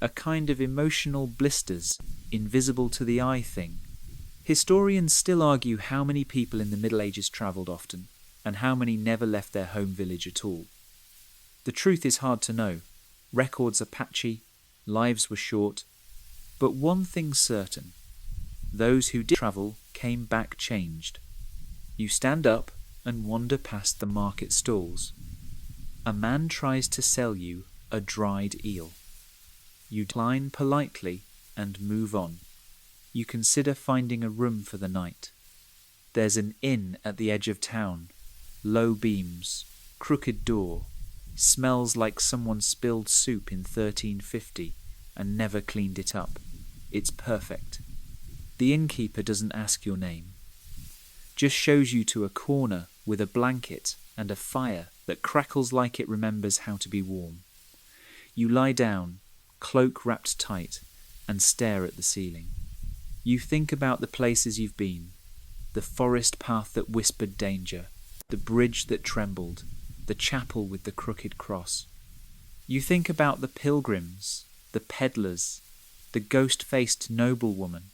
a kind of emotional blisters, invisible to the eye thing. Historians still argue how many people in the Middle Ages travelled often, and how many never left their home village at all. The truth is hard to know. Records are patchy, lives were short, but one thing's certain. Those who did travel came back changed. You stand up and wander past the market stalls. A man tries to sell you a dried eel. You decline politely and move on. You consider finding a room for the night. There's an inn at the edge of town. Low beams, crooked door, smells like someone spilled soup in 1350 and never cleaned it up. It's perfect. The innkeeper doesn't ask your name. Just shows you to a corner with a blanket and a fire that crackles like it remembers how to be warm. You lie down, cloak wrapped tight, and stare at the ceiling. You think about the places you've been, the forest path that whispered danger, the bridge that trembled, the chapel with the crooked cross. You think about the pilgrims, the peddlers, the ghost-faced noblewoman,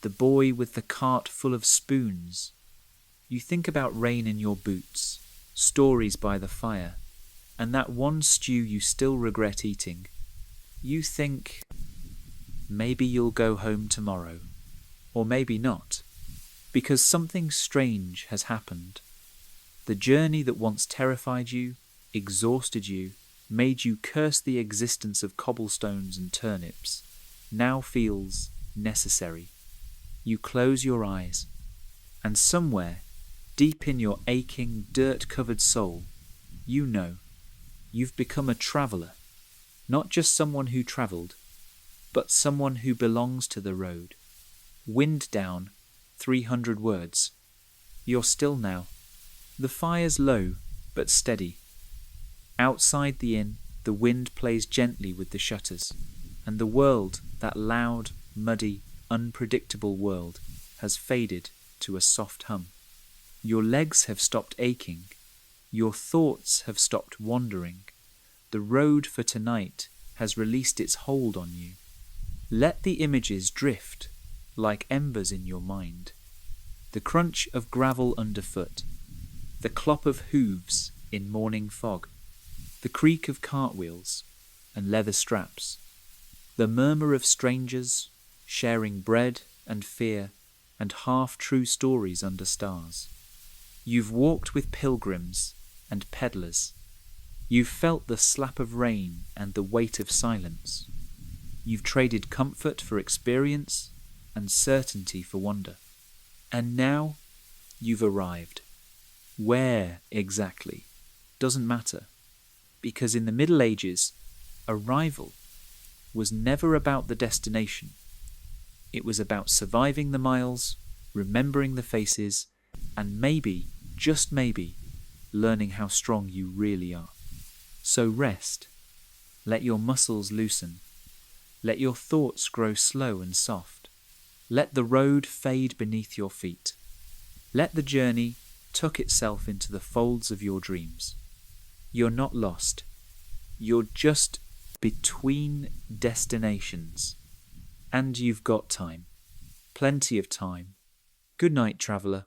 the boy with the cart full of spoons. You think about rain in your boots, stories by the fire, and that one stew you still regret eating. You think, maybe you'll go home tomorrow, or maybe not, because something strange has happened. The journey that once terrified you, exhausted you, made you curse the existence of cobblestones and turnips, now feels necessary. You close your eyes, and somewhere, deep in your aching, dirt-covered soul, you know, you've become a traveller, not just someone who travelled, but someone who belongs to the road. Wind down, 300 words. You're still now. The fire's low, but steady. Outside the inn, the wind plays gently with the shutters, and the world, that loud, muddy, unpredictable world, has faded to a soft hum. Your legs have stopped aching. Your thoughts have stopped wandering. The road for tonight has released its hold on you. Let the images drift like embers in your mind. The crunch of gravel underfoot, the clop of hooves in morning fog, the creak of cartwheels and leather straps, the murmur of strangers sharing bread and fear and half-true stories under stars. You've walked with pilgrims and peddlers. You've felt the slap of rain and the weight of silence. You've traded comfort for experience and certainty for wonder. And now you've arrived. Where exactly doesn't matter, because in the Middle Ages, arrival was never about the destination. It was about surviving the miles, remembering the faces, and maybe, just maybe, learning how strong you really are. So rest. Let your muscles loosen. Let your thoughts grow slow and soft. Let the road fade beneath your feet. Let the journey tuck itself into the folds of your dreams. You're not lost. You're just between destinations. And you've got time. Plenty of time. Good night, traveller.